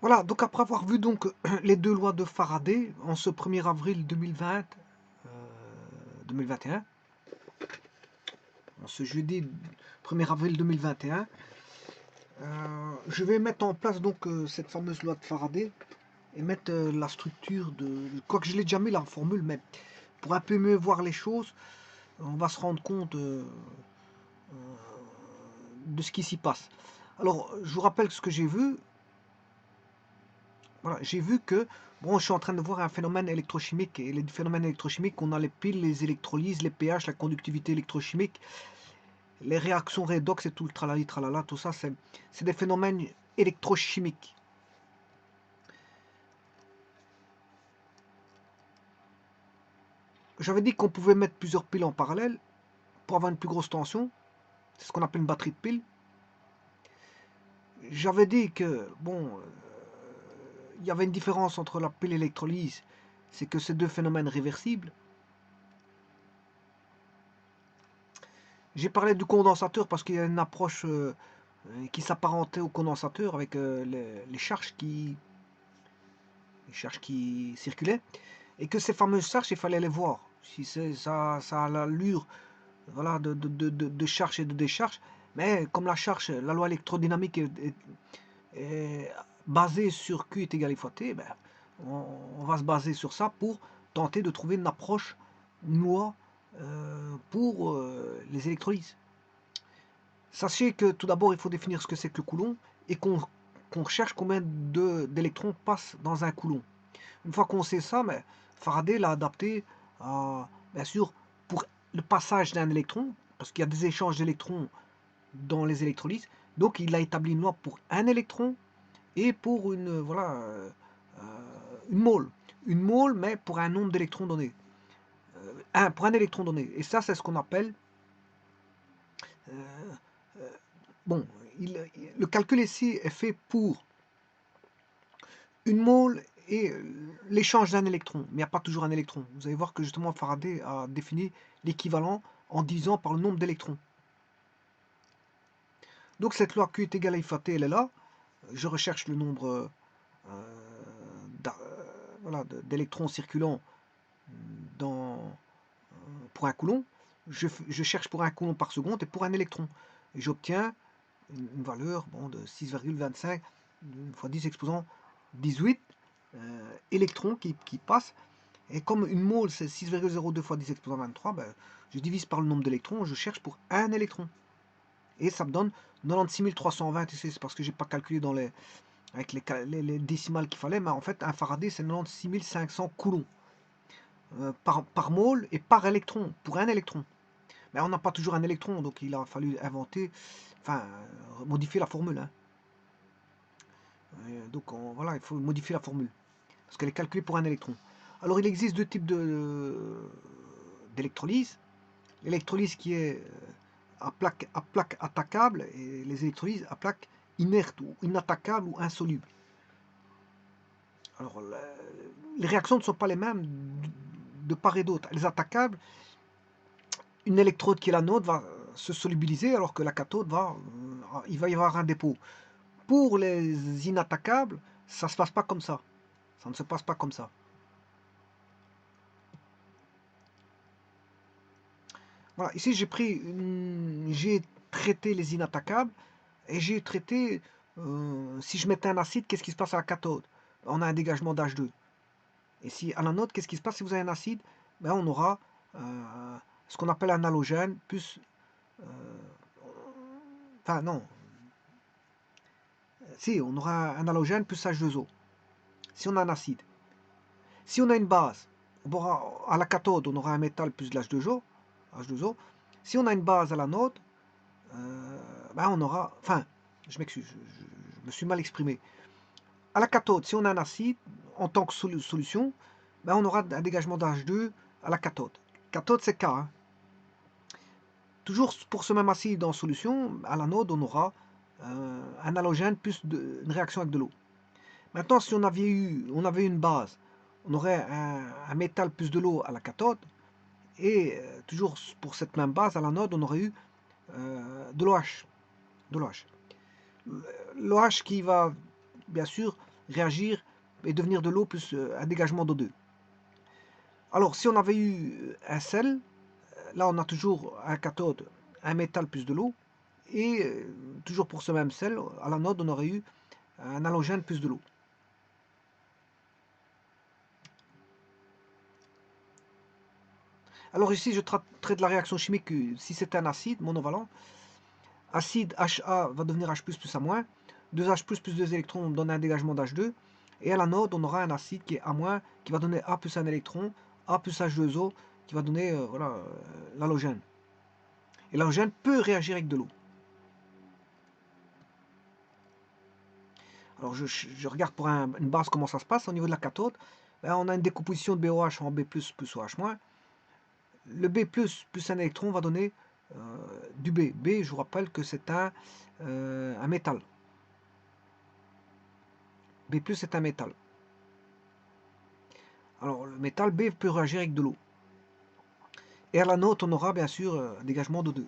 Voilà, donc après avoir vu donc les deux lois de Faraday en ce 1er avril 2020, 2021, en ce jeudi 1er avril 2021, je vais mettre en place donc cette fameuse loi de Faraday et mettre la structure de... Quoique je l'ai déjà mis la formule, mais pour un peu mieux voir les choses, on va se rendre compte de ce qui s'y passe. Alors, je vous rappelle ce que j'ai vu. Voilà, j'ai vu que, bon, je suis en train de voir un phénomène électrochimique, et les phénomènes électrochimiques, on a les piles, les électrolyses, les pH, la conductivité électrochimique, les réactions redox et tout le tralali, tralala, tout ça, c'est des phénomènes électrochimiques. J'avais dit qu'on pouvait mettre plusieurs piles en parallèle pour avoir une plus grosse tension, c'est ce qu'on appelle une batterie de piles. J'avais dit que, bon, il y avait une différence entre la pile et l'électrolyse, c'est que c'est deux phénomènes réversibles. J'ai parlé du condensateur parce qu'il y a une approche qui s'apparentait au condensateur avec les charges qui circulaient, et que ces fameuses charges, il fallait les voir. Si ça a l'allure, voilà, de charge et de décharge, mais comme la charge, la loi électrodynamique est basée sur Q est égal à fois T, ben, on va se baser sur ça pour tenter de trouver une approche, une loi pour les électrolyses. Sachez que tout d'abord, il faut définir ce que c'est que le coulomb et qu'on recherche combien d'électrons passent dans un coulomb. Une fois qu'on sait ça, mais Faraday l'a adapté à, bien sûr, pour le passage d'un électron, parce qu'il y a des échanges d'électrons dans les électrolyses. Donc il a établi une loi pour un électron et pour une, voilà, une mole. Une mole, mais pour un nombre d'électrons donné. Pour un électron donné. Et ça, c'est ce qu'on appelle euh, bon, le calcul ici est fait pour une mole et l'échange d'un électron, mais il n'y a pas toujours un électron. Vous allez voir que justement Faraday a défini l'équivalent en divisant par le nombre d'électrons. Donc cette loi Q est égale à I fois T, elle est là. Je recherche le nombre voilà, d'électrons circulant pour un coulomb. Je cherche pour un coulomb par seconde et pour un électron. Et j'obtiens une valeur bon, de 6,25 fois 10 exposant 18 électrons qui passent. Et comme une mole c'est 6,02 fois 10 exposant 23, ben, je divise par le nombre d'électrons, je cherche pour un électron. Et ça me donne 96 320, c'est parce que j'ai pas calculé avec les décimales qu'il fallait, mais en fait un Faraday c'est 96 500 coulombs par mole et par électron, pour un électron. Mais on n'a pas toujours un électron, donc il a fallu inventer, enfin modifier la formule. Hein. Donc voilà, il faut modifier la formule, parce qu'elle est calculée pour un électron. Alors il existe deux types d'électrolyse. L'électrolyse qui est à plaque attaquable et les électrolyses à plaque inerte ou inattaquable ou insoluble. Alors les réactions ne sont pas les mêmes de part et d'autre. Les attaquables, une électrode qui est l'anode va se solubiliser alors que la cathode il va y avoir un dépôt. Pour les inattaquables, ça ne se passe pas comme ça. Ça ne se passe pas comme ça. Voilà, ici j'ai traité les inattaquables et j'ai traité, si je mettais un acide, qu'est-ce qui se passe à la cathode? On a un dégagement d'H2. Et si à l'anode, qu'est-ce qui se passe si vous avez un acide? Ben, on aura ce qu'on appelle un halogène plus... enfin non, si, on aura un halogène plus H2O, si on a un acide. Si on a une base, à la cathode, on aura un métal plus de l'H2O. Si on a une base à l'anode, ben on aura... Enfin, je m'excuse, je me suis mal exprimé. À la cathode, si on a un acide, en tant que solution, ben on aura un dégagement d'H2 à la cathode. Cathode, c'est K. Hein. Toujours pour ce même acide en solution, à l'anode, on aura un halogène plus une réaction avec de l'eau. Maintenant, si on avait une base, on aurait un métal plus de l'eau à la cathode, et toujours pour cette même base, à l'anode, on aurait eu de l'OH. L'OH qui va, bien sûr, réagir et devenir de l'eau plus un dégagement d'O2. Alors, si on avait eu un sel, là on a toujours un cathode, un métal plus de l'eau, et toujours pour ce même sel, à l'anode on aurait eu un halogène plus de l'eau. Alors ici je traite la réaction chimique, si c'est un acide monovalent, acide HA va devenir H++ plus A-, 2H++ plus 2 électrons donne un dégagement d'H2, et à l'anode on aura un acide qui est A-, qui va donner A plus un électron, A plus H2O, qui va donner voilà, l'halogène. Et l'halogène peut réagir avec de l'eau. Alors je regarde pour une base comment ça se passe au niveau de la cathode. Ben, on a une décomposition de BOH en B+, plus OH-. Le B+, plus un électron va donner du B. B, je vous rappelle que c'est un métal. B+, est un métal. Alors, le métal B peut réagir avec de l'eau. Et à l'anode, on aura bien sûr un dégagement d'O2.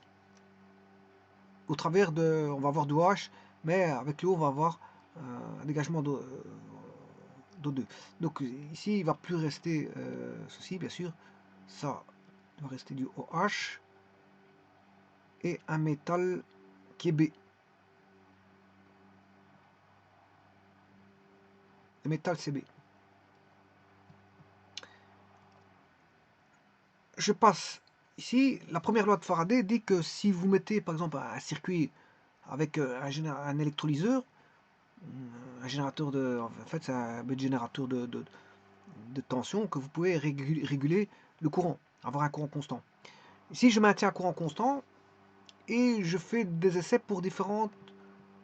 Au travers de, on va avoir du OH, mais avec l'eau, on va avoir un dégagement d'O2. Donc ici, il ne va plus rester ceci, bien sûr. Ça va rester du OH et un métal qui est B. Le métal, c'est B. Je passe ici. La première loi de Faraday dit que si vous mettez par exemple un circuit avec un électrolyseur, un générateur de. En fait, c'est un générateur de tension que vous pouvez réguler le courant, avoir un courant constant. Ici, je maintiens un courant constant et je fais des essais pour différentes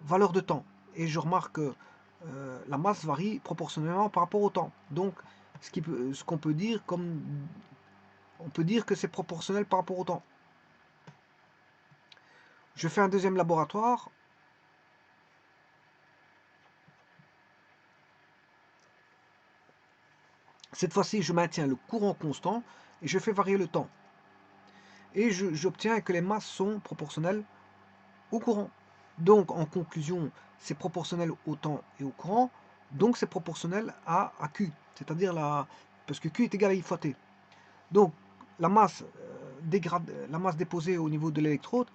valeurs de temps. Et je remarque que la masse varie proportionnellement par rapport au temps. Donc, ce qu'on peut dire comme. On peut dire que c'est proportionnel par rapport au temps. Je fais un deuxième laboratoire. Cette fois-ci, je maintiens le courant constant et je fais varier le temps. Et j'obtiens que les masses sont proportionnelles au courant. Donc, en conclusion, c'est proportionnel au temps et au courant, donc c'est proportionnel à Q, c'est-à-dire parce que Q est égal à I fois T. Donc, la masse, la masse déposée au niveau de l'électrode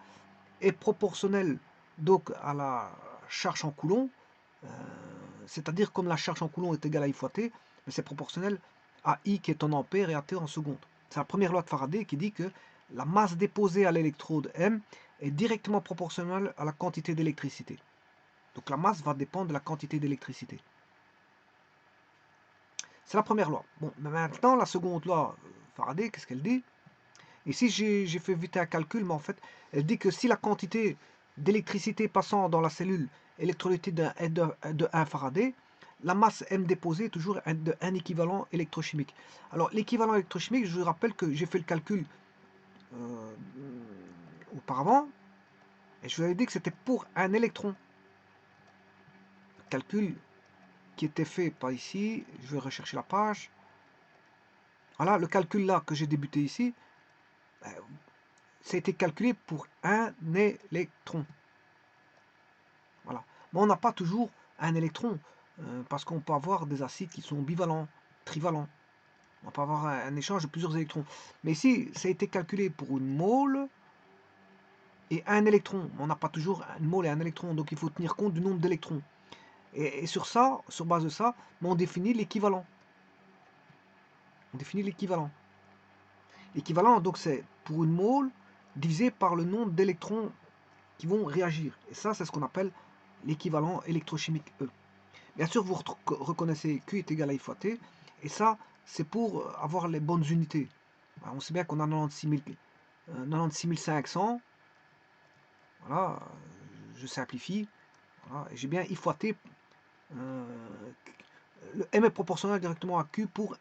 est proportionnelle donc à la charge en coulomb, c'est-à-dire comme la charge en coulomb est égale à I fois T, mais c'est proportionnel à I qui est en ampères et à T en secondes. C'est la première loi de Faraday qui dit que la masse déposée à l'électrode M est directement proportionnelle à la quantité d'électricité. Donc la masse va dépendre de la quantité d'électricité. C'est la première loi. Bon, mais maintenant, la seconde loi, Faraday, qu'est-ce qu'elle dit? Ici, j'ai fait vite un calcul, mais en fait, elle dit que si la quantité d'électricité passant dans la cellule électrolytique de 1 Faraday, la masse M déposée est toujours de 1 équivalent électrochimique. Alors, l'équivalent électrochimique, je vous rappelle que j'ai fait le calcul auparavant, et je vous avais dit que c'était pour un électron. Calcul qui était fait par ici, je vais rechercher la page. Voilà, le calcul là que j'ai débuté ici, ça a été calculé pour un électron. Voilà. Mais on n'a pas toujours un électron, parce qu'on peut avoir des acides qui sont bivalents, trivalents. On peut avoir un échange de plusieurs électrons. Mais ici, ça a été calculé pour une mole et un électron. On n'a pas toujours une mole et un électron, donc il faut tenir compte du nombre d'électrons. Et sur ça, sur base de ça, on définit l'équivalent. On définit l'équivalent. L'équivalent, donc, c'est pour une mole divisé par le nombre d'électrons qui vont réagir. Et ça, c'est ce qu'on appelle l'équivalent électrochimique E. Bien sûr, vous reconnaissez Q est égal à I fois T, et ça, c'est pour avoir les bonnes unités. On sait bien qu'on a 96 500, voilà, je simplifie, voilà, et j'ai bien I fois T, le M est proportionnel directement à Q pour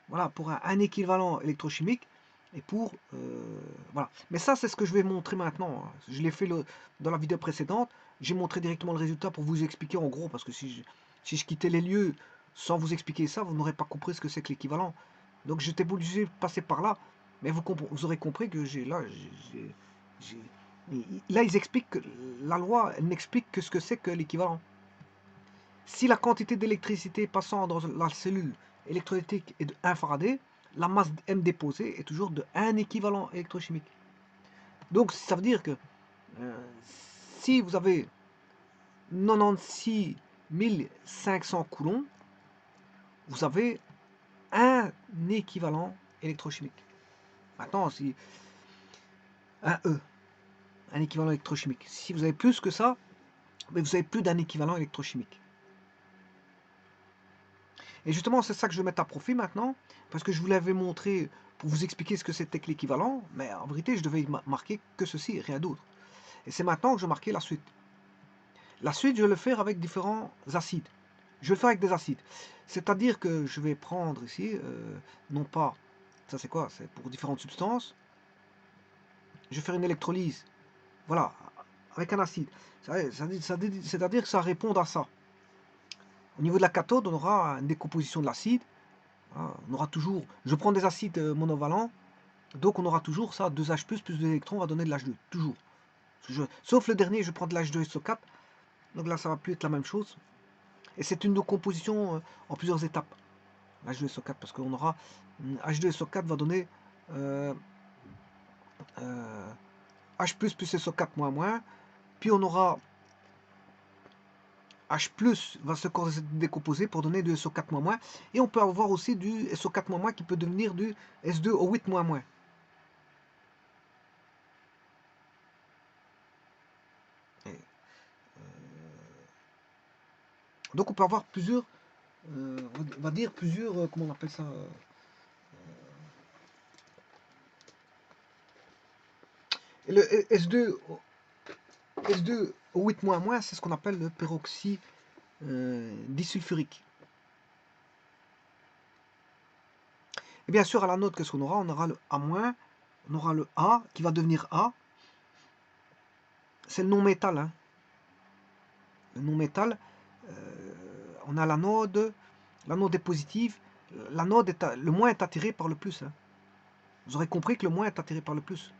voilà, pour un équivalent électrochimique, et pour, voilà. Mais ça, c'est ce que je vais montrer maintenant. Je l'ai fait dans la vidéo précédente, j'ai montré directement le résultat pour vous expliquer en gros, parce que si je quittais les lieux sans vous expliquer ça, vous n'aurez pas compris ce que c'est que l'équivalent. Donc j'étais obligé de passer par là, mais vous aurez compris que là, ils expliquent que la loi, elle n'explique que ce que c'est que l'équivalent. Si la quantité d'électricité passant dans la cellule électrolytique est de 1 Faraday, la masse M déposée est toujours de 1 équivalent électrochimique. Donc ça veut dire que si vous avez 96 500 coulombs, vous avez un équivalent électrochimique. Maintenant, si un E, un équivalent électrochimique. Si vous avez plus que ça, mais vous avez plus d'un équivalent électrochimique. Et justement, c'est ça que je vais mettre à profit maintenant, parce que je vous l'avais montré pour vous expliquer ce que c'était que l'équivalent, mais en vérité, je devais marquer que ceci et rien d'autre. Et c'est maintenant que je vais marquer la suite. La suite, je vais le faire avec différents acides. Je vais le faire avec des acides. C'est-à-dire que je vais prendre ici, non pas, ça c'est quoi? C'est pour différentes substances. Je vais faire une électrolyse, voilà, avec un acide. C'est-à-dire que ça répond à ça. Au niveau de la cathode, on aura une décomposition de l'acide. On aura toujours, je prends des acides monovalents, donc on aura toujours ça, 2H+, plus 2 électrons va donner de l'H2, toujours. Sauf le dernier, je prends de l'H2SO4, donc là ça va plus être la même chose. Et c'est une décomposition en plusieurs étapes, l'H2SO4, parce qu'on aura H2SO4 va donner H+, plus SO4-, puis on aura H+, va se décomposer pour donner du SO4-, et on peut avoir aussi du SO4-, qui peut devenir du S2O8-. Donc on peut avoir plusieurs, on va dire plusieurs, comment on appelle ça, et le S2O8-, c'est ce qu'on appelle le peroxyde disulfurique. Et bien sûr, à la note, qu'est-ce qu'on aura? On aura le A-, on aura le A qui va devenir A. C'est le non-métal. Hein. Le non-métal, on a l'anode est positive. L'anode le moins est attiré par le plus. Hein. Vous aurez compris que le moins est attiré par le plus.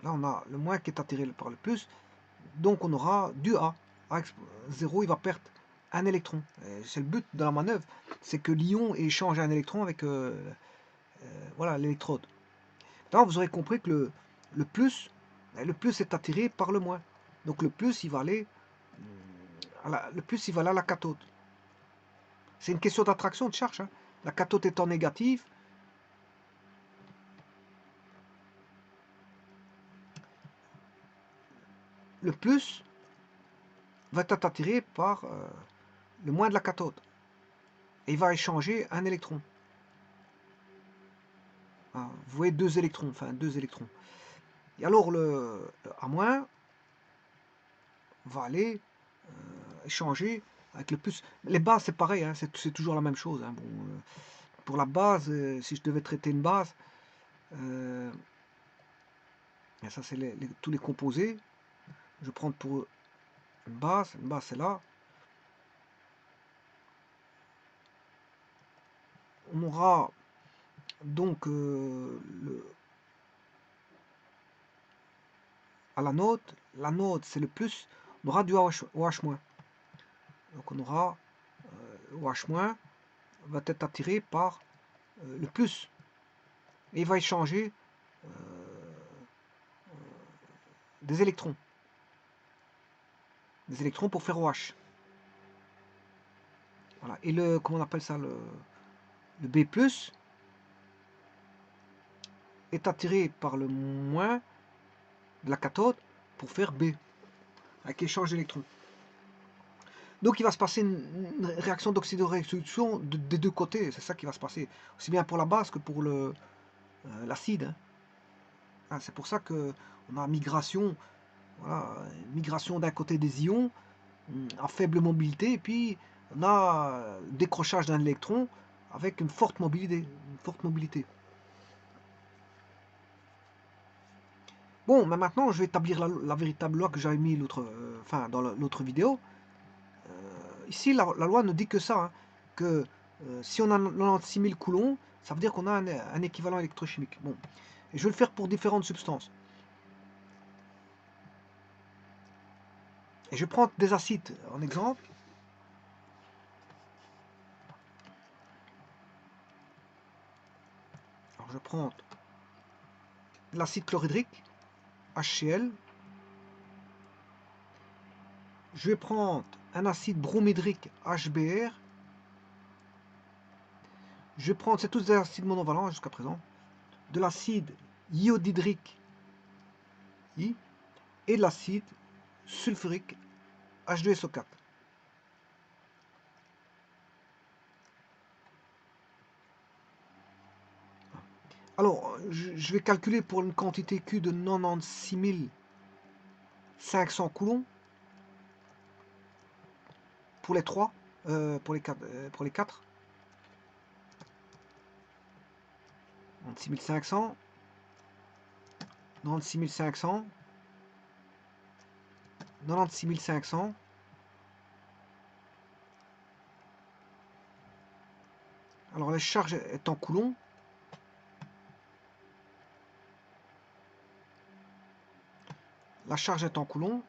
Là, on a le moins qui est attiré par le plus. Donc, on aura du A. A0, il va perdre un électron. C'est le but de la manœuvre. C'est que l'ion échange un électron avec voilà l'électrode. Là, vous aurez compris que le plus est attiré par le moins. Donc, le plus, il va aller à la cathode. C'est une question d'attraction de charge. Hein. La cathode étant négative, le plus va être attiré par le moins de la cathode. Et il va échanger un électron. Vous voyez deux électrons. Et alors le A- va aller échanger avec le plus. Les bases, c'est pareil, hein, c'est toujours la même chose. Hein. Bon, pour la base, si je devais traiter une base, et ça c'est tous les composés. Je prends pour une base c'est là. On aura donc à la note c'est le plus, on aura du OH-. Donc on aura OH- va être attiré par le plus. Et il va échanger des électrons. Des électrons pour faire OH. Voilà. Et le, comment on appelle ça, le B+, est attiré par le moins de la cathode pour faire B, avec échange d'électrons. Donc il va se passer une réaction d'oxydoréduction des deux côtés, c'est ça qui va se passer, aussi bien pour la base que pour l'acide. Hein. Ah, c'est pour ça qu'on a migration, voilà, migration d'un côté des ions à faible mobilité, et puis on a décrochage d'un électron avec une forte mobilité. Bon, mais maintenant je vais établir la véritable loi que j'avais mis dans l'autre vidéo. Ici, la loi ne dit que ça, hein, que si on a 96 000 coulombs, ça veut dire qu'on a un équivalent électrochimique. Bon, et je vais le faire pour différentes substances. Et je prends des acides en exemple. Alors je prends l'acide chlorhydrique, HCl. Je vais prendre un acide bromhydrique, HBr. Je vais prendre, c'est tous des acides monovalents jusqu'à présent, de l'acide iodhydrique, I, et de l'acide sulfurique, H2SO4. Alors, je vais calculer pour une quantité Q de 96 500 coulombs pour les 3, pour les 4. 96 500, 96 500, 96 500. Alors, la charge est en coulomb. La charge est en coulomb.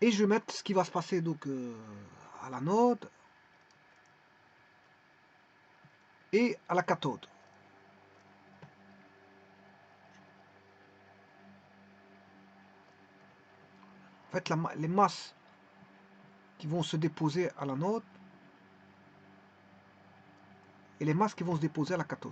Et je vais mettre ce qui va se passer donc à l'anode et à la cathode. En fait, les masses qui vont se déposer à l'anode et les masses qui vont se déposer à la cathode.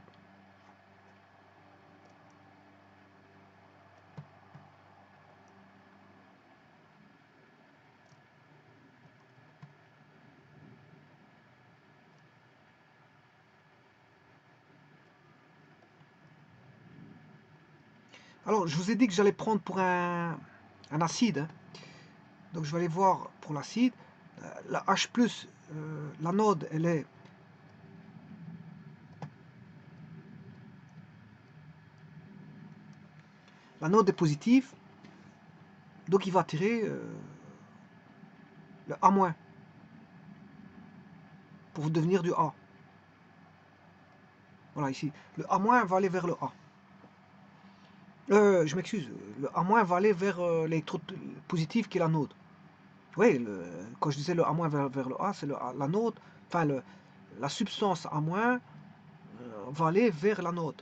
Alors, je vous ai dit que j'allais prendre pour un acide. Hein. Donc, je vais aller voir pour l'acide. La H+, l'anode, elle est l'anode est positive. Donc, il va attirer le A- pour devenir du A. Voilà, ici. Le A- va aller vers le A. Je m'excuse. Le A- va aller vers l'électrode positive qui est l'anode. Oui, quand je disais le A- vers le A, c'est l'anode. Enfin, la substance A- va aller vers l'anode.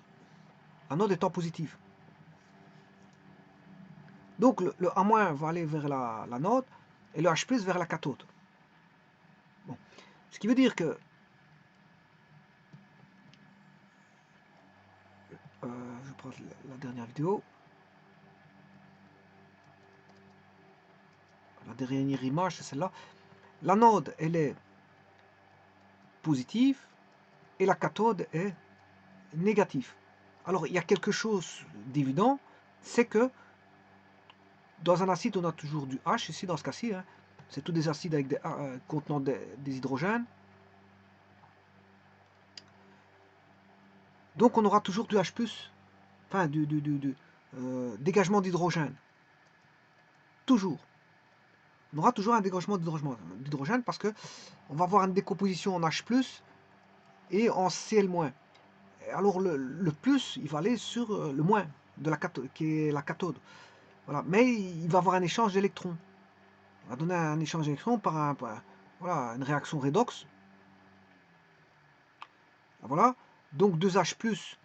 L'anode étant positive. Donc le A- va aller vers l'anode et le H+ vers la cathode. Bon. Ce qui veut dire que je prends la dernière vidéo. La dernière image, c'est celle-là. L'anode, elle est positive et la cathode est négative. Alors, il y a quelque chose d'évident, c'est que dans un acide, on a toujours du H, ici dans ce cas-ci, hein, c'est tous des acides avec contenant des hydrogènes. Donc, on aura toujours du H+, enfin, du dégagement d'hydrogène. Toujours. On aura toujours un dégagement d'hydrogène parce que on va avoir une décomposition en H+, et en Cl-. Alors le plus, il va aller sur le moins de la cathode, qui est la cathode. Voilà. Mais il va avoir un échange d'électrons. Il va donner un échange d'électrons par voilà, une réaction redox. Voilà. Donc 2H+,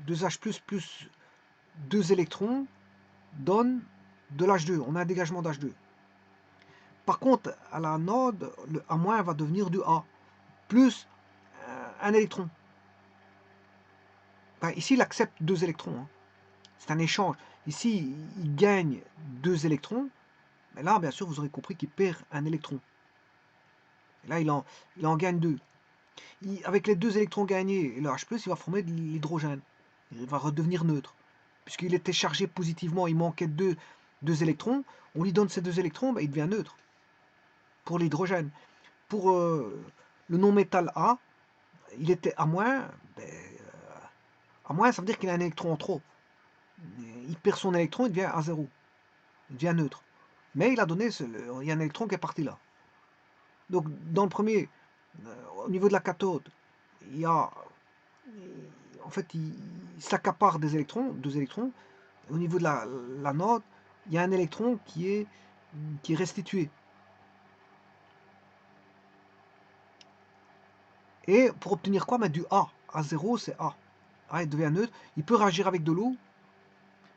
2H+, plus 2 électrons donne de l'H2. On a un dégagement d'H2. Par contre, à l'anode, le A- va devenir du A, plus un électron. Enfin, ici, il accepte 2 électrons. Hein. C'est un échange. Ici, il gagne 2 électrons. Mais là, bien sûr, vous aurez compris qu'il perd un électron. Et là, il en gagne 2. Avec les 2 électrons gagnés et le H+, il va former de l'hydrogène. Il va redevenir neutre. Puisqu'il était chargé positivement, il manquait 2 électrons. On lui donne ces 2 électrons, ben, il devient neutre. Pour l'hydrogène. Pour le non-métal A, il était A-. Ben, A-, ça veut dire qu'il a un électron en trop. Il perd son électron, il devient A0. Il devient neutre. Mais il a donné, il y a un électron qui est parti là. Donc dans le premier, au niveau de la cathode, il y a en fait, il s'accapare des électrons, 2 électrons. Au niveau de la note, il y a un électron qui est restitué. Et pour obtenir quoi? Du A. A0, c'est A. A, il devient neutre. Il peut réagir avec de l'eau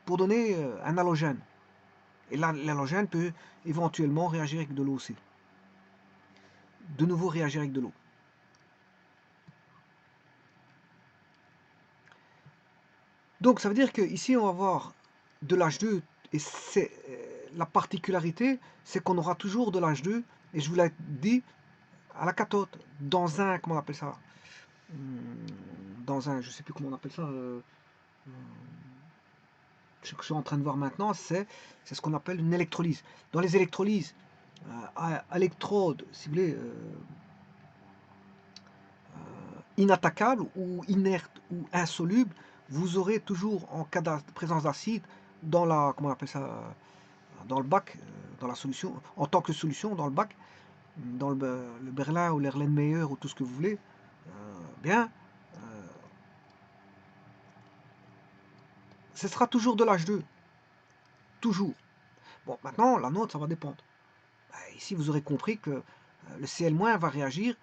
pour donner un halogène. Et l'halogène peut éventuellement réagir avec de l'eau aussi. De nouveau réagir avec de l'eau. Donc ça veut dire qu'ici on va avoir de l'H2 et c'est la particularité, c'est qu'on aura toujours de l'H2 et je vous l'ai dit à la cathode dans un, comment on appelle ça, dans un, je sais plus comment on appelle ça, ce que je suis en train de voir maintenant, c'est ce qu'on appelle une électrolyse. Dans les électrolyses, à électrode, si vous voulez, inattaquable ou inerte ou insoluble, vous aurez toujours en cas de présence d'acide dans la, comment on appelle ça, dans le bac, dans la solution, en tant que solution dans le bac, dans le Berlin ou l'Erlenmeyer ou tout ce que vous voulez, bien, ce sera toujours de l'H2, toujours. Bon, maintenant, la note, ça va dépendre. Ici, vous aurez compris que le Cl- va réagir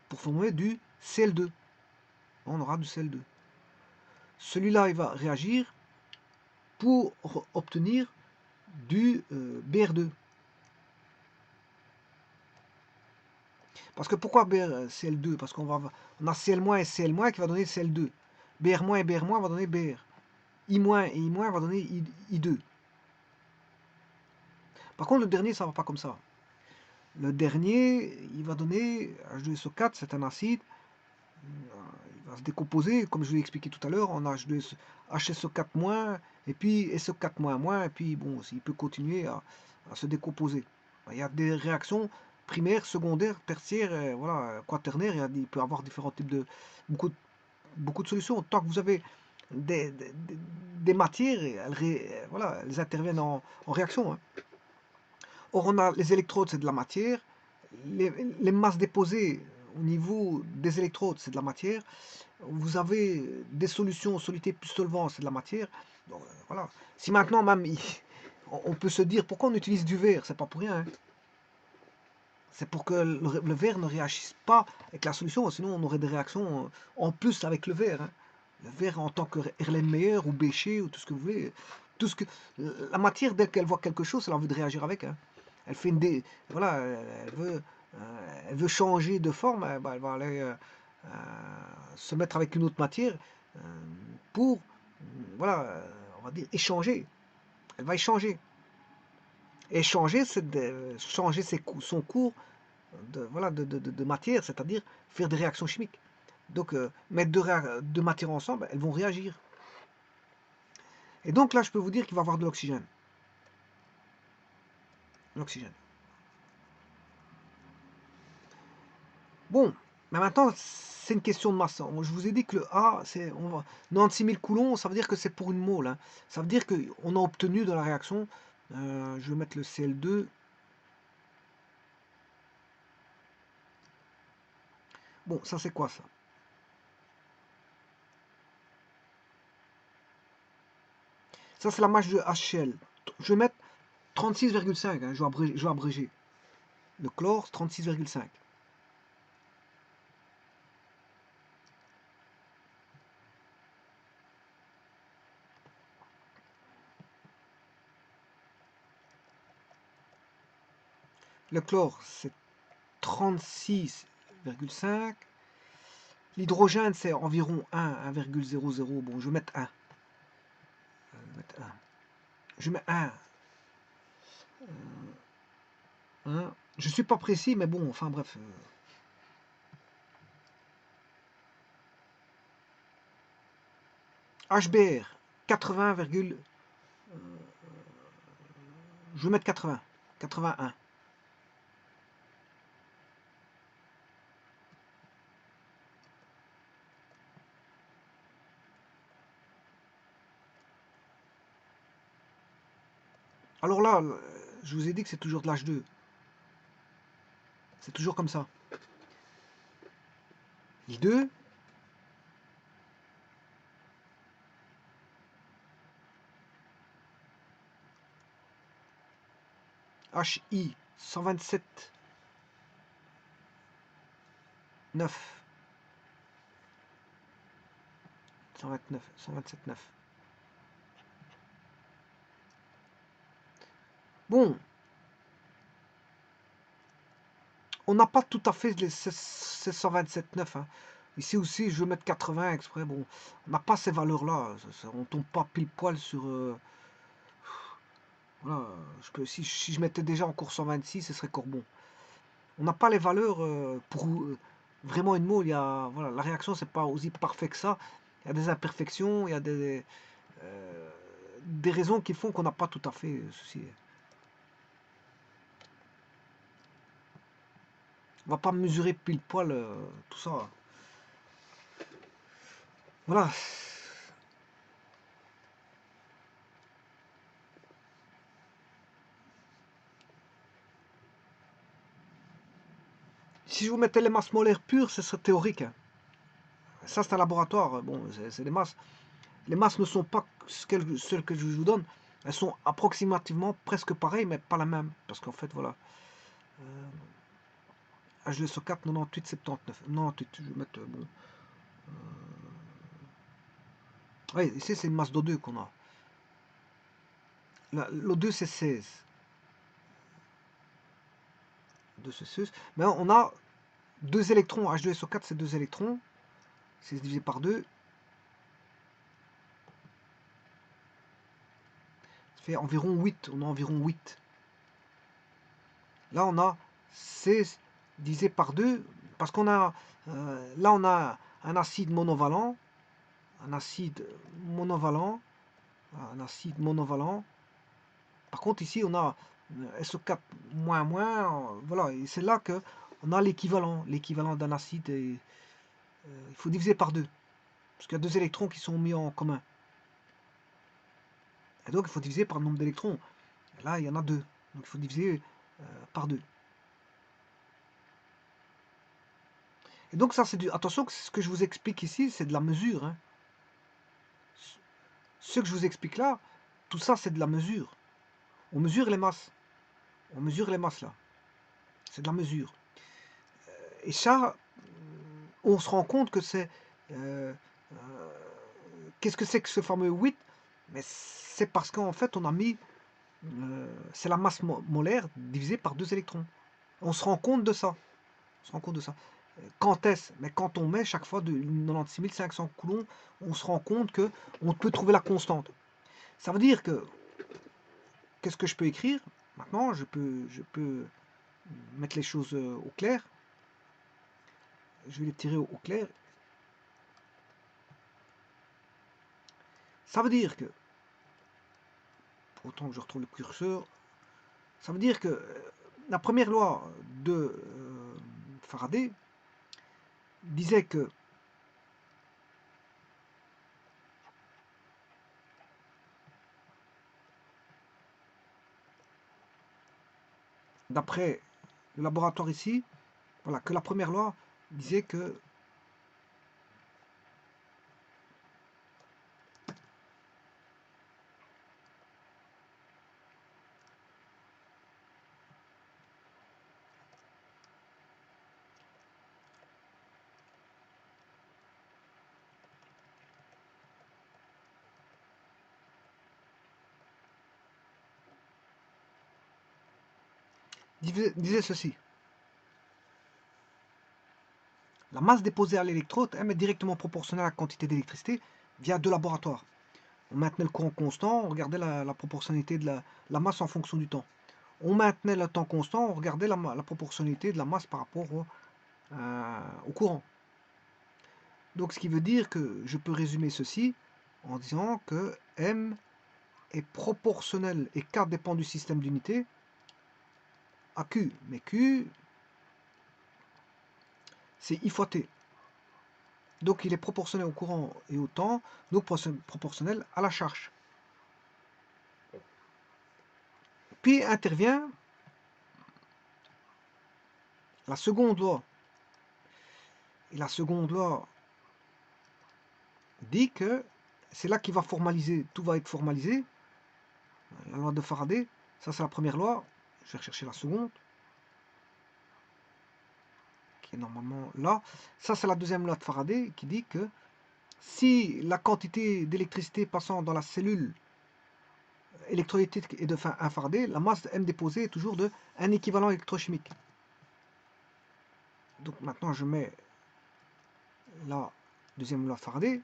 pour former du Cl2. On aura du Cl2. Celui-là, il va réagir pour obtenir du Br2. Parce que pourquoi Cl2? Parce qu'on a Cl- et Cl- qui va donner Cl2. Br- et Br- va donner Br. I- et I- va donner I2. Par contre, le dernier, ça ne va pas comme ça. Le dernier, il va donner H2SO4, c'est un acide. Il va se décomposer, comme je vous l'ai expliqué tout à l'heure, en HSO4-, et puis SO4-, et puis bon, il peut continuer à se décomposer. Il y a des réactions primaires, secondaires, tertiaires, voilà, quaternaires, il peut y avoir différents types de... Beaucoup de solutions. Tant que vous avez des matières, voilà, elles interviennent en réaction. Hein. Or, on a les électrodes, c'est de la matière. Les masses déposées au niveau des électrodes, c'est de la matière. Vous avez des solutions, soluté plus solvant, c'est de la matière. Donc, voilà. Si maintenant même, on peut se dire pourquoi on utilise du verre, c'est pas pour rien. Hein. C'est pour que le verre ne réagisse pas avec la solution, sinon on aurait des réactions en plus avec le verre. Hein. Le verre en tant que Erlenmeyer ou Bécher ou tout ce que vous voulez. Tout ce que, la matière, dès qu'elle voit quelque chose, elle a envie de réagir avec. Hein. Elle fait voilà, elle veut changer de forme, elle va aller se mettre avec une autre matière pour, voilà, on va dire échanger. Elle va échanger. Échanger, c'est changer son cours voilà, de matière, c'est-à-dire faire des réactions chimiques. Donc, mettre deux matières ensemble, elles vont réagir. Et donc là, je peux vous dire qu'il va y avoir de l'oxygène. L'oxygène. Bon, mais maintenant, c'est une question de masse. Je vous ai dit que le A, c'est 96 000 coulombs, ça veut dire que c'est pour une mole. Hein. Ça veut dire qu'on a obtenu de la réaction, je vais mettre le Cl2. Bon, ça c'est quoi ça? Ça c'est la masse de HCl. Je vais mettre 36,5, hein, je vais abréger. Le chlore, 36,5. Le chlore, c'est 36,5. L'hydrogène, c'est environ 1,00. Bon, je vais mettre 1. Je mets 1. Je ne suis pas précis, mais bon, enfin bref. HBr, 80, je vais mettre 80. 81. Alors là, je vous ai dit que c'est toujours de l'H2. C'est toujours comme ça. I2, HI 127 9 129 127 9. Bon, on n'a pas tout à fait ces 127,9. Hein. Ici aussi, je vais mettre 80 exprès. Bon, on n'a pas ces valeurs-là. On tombe pas pile poil sur... voilà, si je mettais déjà en cours 126, ce serait encore bon. On n'a pas les valeurs pour vraiment une mot. Voilà, la réaction, c'est pas aussi parfait que ça. Il y a des imperfections, il y a des raisons qui font qu'on n'a pas tout à fait ceci. On va pas mesurer pile poil tout ça. Voilà. Si je vous mettais les masses molaires pures, ce serait théorique. Hein. Ça, c'est un laboratoire. Bon, c'est des masses. Les masses ne sont pas celles que je vous donne. Elles sont approximativement presque pareilles, mais pas la même. Parce qu'en fait, voilà. HLSO4, 98, 79. 98, je vais mettre... bon. Oui, ici, c'est une masse d'O2 qu'on a. L'O2, c'est 16. 2, c'est 16. Mais on a 2 électrons. H2SO4, c'est 2 électrons. 16 divisé par 2. Ça fait environ 8. On a environ 8. Là, on a 16 divisé par 2. Parce qu'on a... là, on a un acide monovalent. Un acide monovalent. Un acide monovalent. Par contre, ici, on a SO4 moins moins. Voilà, et c'est là que on a l'équivalent d'un acide. Et, il faut diviser par 2. Parce qu'il y a 2 électrons qui sont mis en commun. Et donc, il faut diviser par le nombre d'électrons. Là, il y en a 2. Donc, il faut diviser par 2. Et donc, ça, c'est du... Attention, ce que je vous explique ici, c'est de la mesure. Hein. Ce que je vous explique là, tout ça, c'est de la mesure. On mesure les masses. On mesure les masses, là. C'est de la mesure. Et ça, on se rend compte que c'est... qu'est-ce que c'est que ce fameux 8? Mais c'est parce qu'en fait, on a mis... c'est la masse molaire divisée par 2 électrons. On se rend compte de ça. On se rend compte de ça. Quand est-ce? Mais quand on met chaque fois de 96 500 coulombs, on se rend compte que on peut trouver la constante. Ça veut dire que qu'est-ce que je peux écrire? Maintenant, je peux mettre les choses au clair. Je vais les tirer au clair. Ça veut dire que, pour autant que je retrouve le curseur, ça veut dire que la première loi de Faraday disait que d'après le laboratoire ici, voilà, que la première loi disait que disait ceci. La masse déposée à l'électrode est directement proportionnelle à la quantité d'électricité via 2 laboratoires. On maintenait le courant constant, on regardait la proportionnalité de la masse en fonction du temps. On maintenait le temps constant, on regardait la proportionnalité de la masse par rapport au courant. Donc ce qui veut dire que je peux résumer ceci en disant que M est proportionnel et K dépend du système d'unité à Q. Mais Q, c'est I fois T. Donc il est proportionnel au courant et au temps, donc proportionnel à la charge. Puis intervient la seconde loi. Et la seconde loi dit que c'est là qu'il va formaliser, tout va être formalisé. La loi de Faraday, ça c'est la première loi. Je vais rechercher la seconde, qui est normalement là. Ça, c'est la deuxième loi de Faraday qui dit que si la quantité d'électricité passant dans la cellule électrolytique est de fin 1 Faraday, la masse M déposée est toujours de un équivalent électrochimique. Donc maintenant, je mets la deuxième loi de Faraday.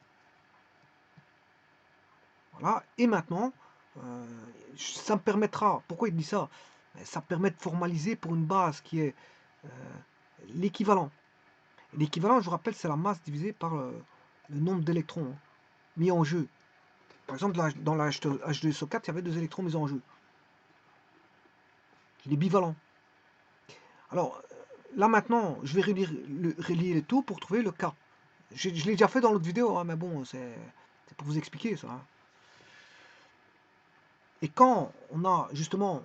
Voilà. Et maintenant, ça me permettra, pourquoi il dit ça? Ça permet de formaliser pour une base qui est l'équivalent. L'équivalent, je vous rappelle, c'est la masse divisée par le nombre d'électrons mis en jeu. Par exemple, dans la H2SO4, il y avait 2 électrons mis en jeu. Il est bivalent. Alors, là maintenant, je vais relier le tout pour trouver le K. Je l'ai déjà fait dans l'autre vidéo, hein, mais bon, c'est pour vous expliquer ça. Hein. Et quand on a justement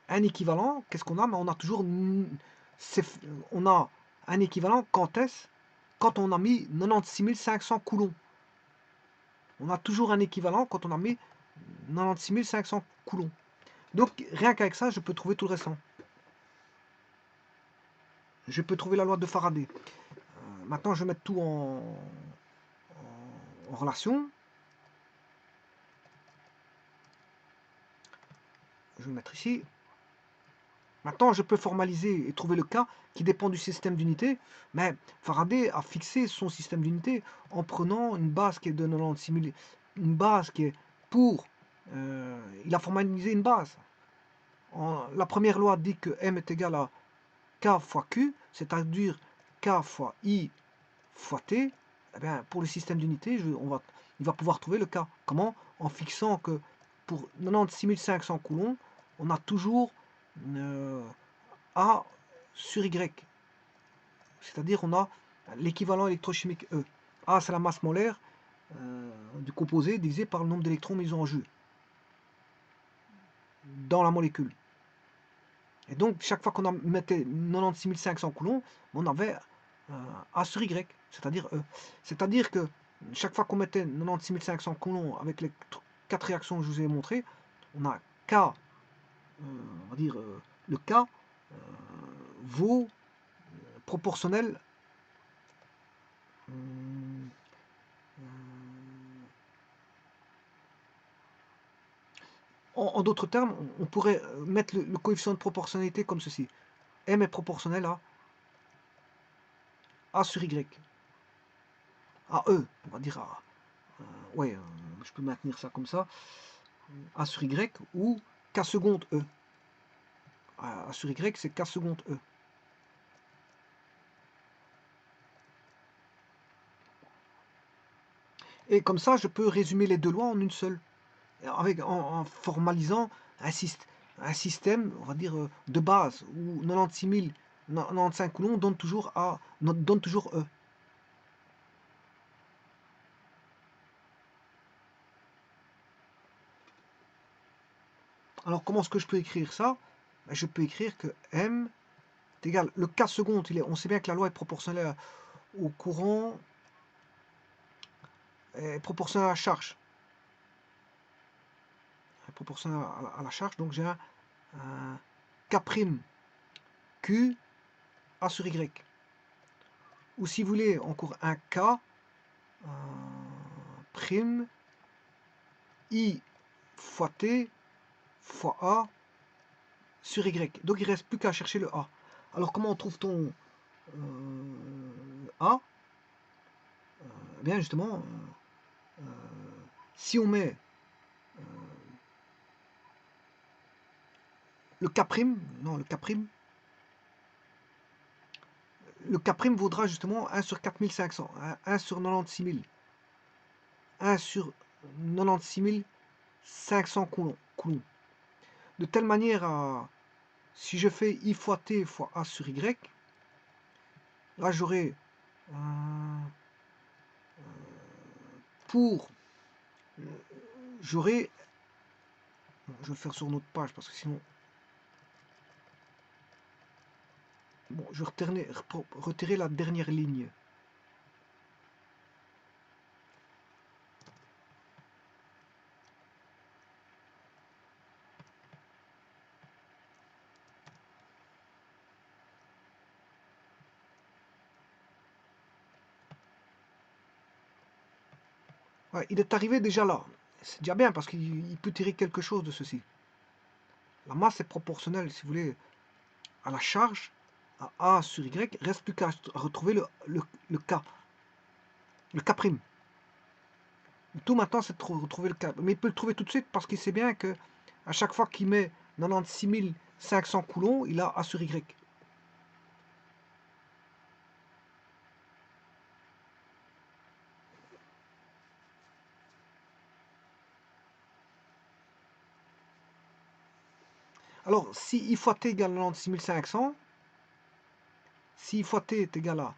un équivalent, qu'est-ce qu'on a? On a toujours on a un équivalent quand est-ce? Quand on a mis 96 500 coulombs. On a toujours un équivalent quand on a mis 96 500 coulombs. Donc rien qu'avec ça, je peux trouver tout le restant. Je peux trouver la loi de Faraday. Maintenant, je vais mettre tout en relation. Je vais mettre ici. Maintenant, je peux formaliser et trouver le cas qui dépend du système d'unité. Mais Faraday a fixé son système d'unité en prenant une base qui est de 96 000, une base qui est pour... il a formalisé une base. La première loi dit que M est égal à K fois Q, c'est-à-dire K fois I fois T. Eh bien, pour le système d'unité, il va pouvoir trouver le K. Comment? En fixant que pour 96 500 coulombs, on a toujours A sur Y. C'est-à-dire on a l'équivalent électrochimique E. A, c'est la masse molaire du composé divisé par le nombre d'électrons mis en jeu dans la molécule. Et donc, chaque fois qu'on mettait 96 500 coulombs, on avait A sur Y, c'est-à-dire E. C'est-à-dire que chaque fois qu'on mettait 96 500 coulombs avec les 4 réactions que je vous ai montrées, on a K, on va dire le K vaut proportionnel en d'autres termes, on pourrait mettre le coefficient de proportionnalité comme ceci. M est proportionnel à A sur Y. À E, on va dire à... ouais, je peux maintenir ça comme ça. A sur Y ou K seconde E. A sur Y, c'est K seconde E. Et comme ça, je peux résumer les deux lois en une seule. En formalisant un système, on va dire, de base, où 95 coulombs donne toujours E. Alors, comment est-ce que je peux écrire ça? Je peux écrire que M est égal, le K seconde, on sait bien que la loi est proportionnelle au courant, est proportionnelle à la charge. Est proportionnelle à la charge, donc j'ai un K' Q A sur Y. Ou si vous voulez, encore un K prime I fois T fois A sur Y. Donc il ne reste plus qu'à chercher le A. Alors comment on trouve ton A? Eh bien justement, si on met le K', non le K', le K' vaudra justement 1 sur 4500, 1 sur 96 000, 1 sur 96 500 coulombs. De telle manière à, si je fais I fois T fois A sur Y, là j'aurai j'aurai, je vais le faire sur une autre page parce que sinon, bon, je vais retirer la dernière ligne. Ouais, il est arrivé déjà là. C'est déjà bien parce qu'il peut tirer quelque chose de ceci. La masse est proportionnelle, si vous voulez, à la charge, à A sur Y. Il ne reste plus qu'à retrouver le K, le K'. Tout maintenant, c'est de retrouver le K. Mais il peut le trouver tout de suite parce qu'il sait bien que à chaque fois qu'il met 96 500 coulombs, il a A sur Y. Alors, si I fois T égale 96 500, si I fois T est égal à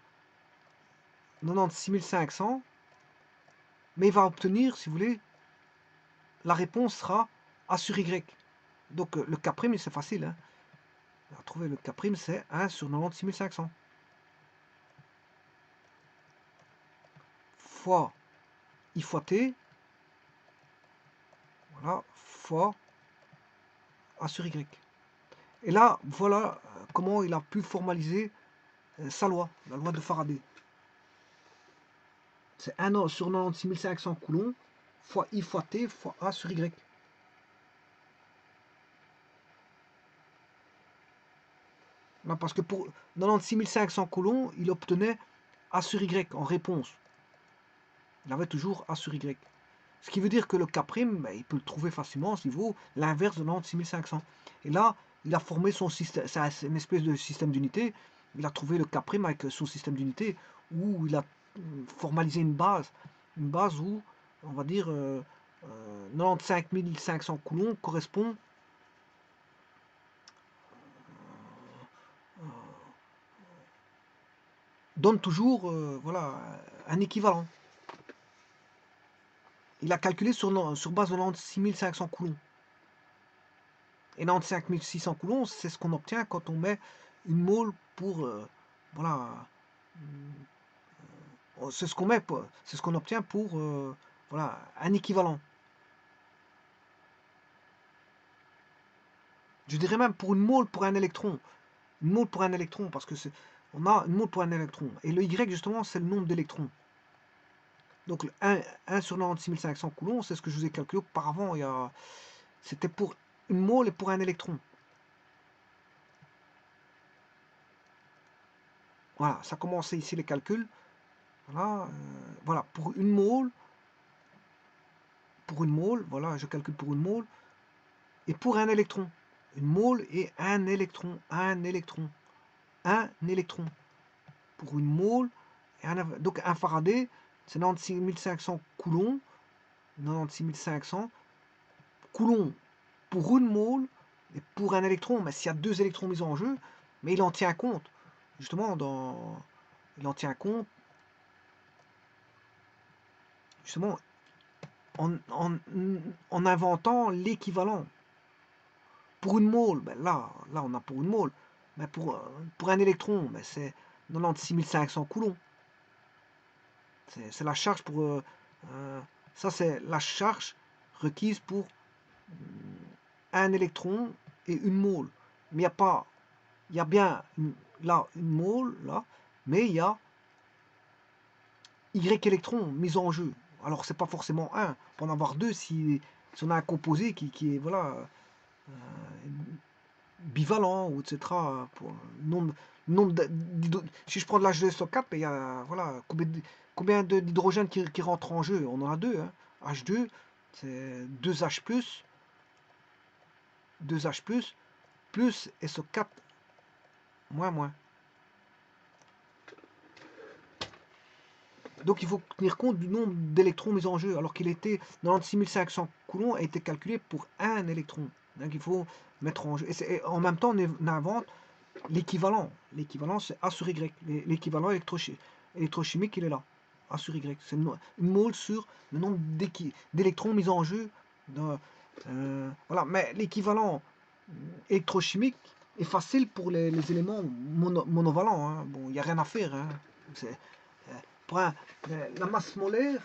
96 500, mais il va obtenir, si vous voulez, la réponse sera A sur Y. Donc le K', c'est facile. Hein. Trouver le K', c'est 1 sur 96 500. Fois I fois T, voilà, fois A sur Y. Et là, voilà comment il a pu formaliser sa loi, la loi de Faraday. C'est 1 sur 96 500 coulombs fois I fois T fois A sur Y. Là, parce que pour 96 500 coulombs, il obtenait A sur Y en réponse. Il avait toujours A sur Y. Ce qui veut dire que le K', ben, il peut le trouver facilement s'il vaut l'inverse de 96 500. Et là, il a formé son système, c'est une espèce de système d'unité. Il a trouvé le K' avec son système d'unité où il a formalisé une base où, on va dire, 95 500 coulombs correspond donne toujours voilà, un équivalent. Il a calculé sur base de 96 500 coulombs. Et 95 600 coulombs, c'est ce qu'on obtient quand on met une mole pour voilà, c'est ce qu'on met, c'est ce qu'on obtient pour voilà, un équivalent. Je dirais même pour une mole pour un électron. Une mole pour un électron, parce que on a une mole pour un électron. Et le Y, justement, c'est le nombre d'électrons. Donc le 1 sur 96 500 coulombs, c'est ce que je vous ai calculé auparavant. C'était pour une mole et pour un électron. Voilà, ça commençait ici les calculs. Voilà, voilà, pour une mole, voilà, je calcule pour une mole, et pour un électron. Une mole et un électron. Pour une mole, donc un Faraday, c'est 96 500 coulombs. 96 500 coulombs pour une mole et pour un électron. Mais s'il y a 2 électrons mis en jeu, mais il en tient compte. Justement, il en tient compte. Justement, en inventant l'équivalent. Pour une mole, ben là on a pour une mole. Mais pour un électron, ben c'est 96 500 coulombs. C'est la charge pour... ça, c'est la charge requise pour un électron et une mole. Mais il n'y a pas... Il y a bien là une mole, là, mais il y a Y électrons mis en jeu. Alors, c'est pas forcément un. On peut en avoir deux si on a un composé qui est, voilà, bivalent, ou etc. Pour si je prends de l'H2SO4, il y a voilà, combien d'hydrogène qui rentre en jeu? On en a deux. Hein. H2, c'est 2H+, 2H+, plus SO4, moins. Donc il faut tenir compte du nombre d'électrons mis en jeu, alors qu'il était 96 500 coulombs a été calculé pour un électron. Donc il faut mettre en jeu. Et en même temps, on invente l'équivalent. L'équivalent, c'est A sur Y. L'équivalent électrochimique, il est là. A sur Y. C'est une mole sur le nombre d'électrons mis en jeu. Voilà. Mais l'équivalent électrochimique est facile pour les éléments monovalents. Hein. Bon, il n'y a rien à faire. Hein. Pour la masse molaire,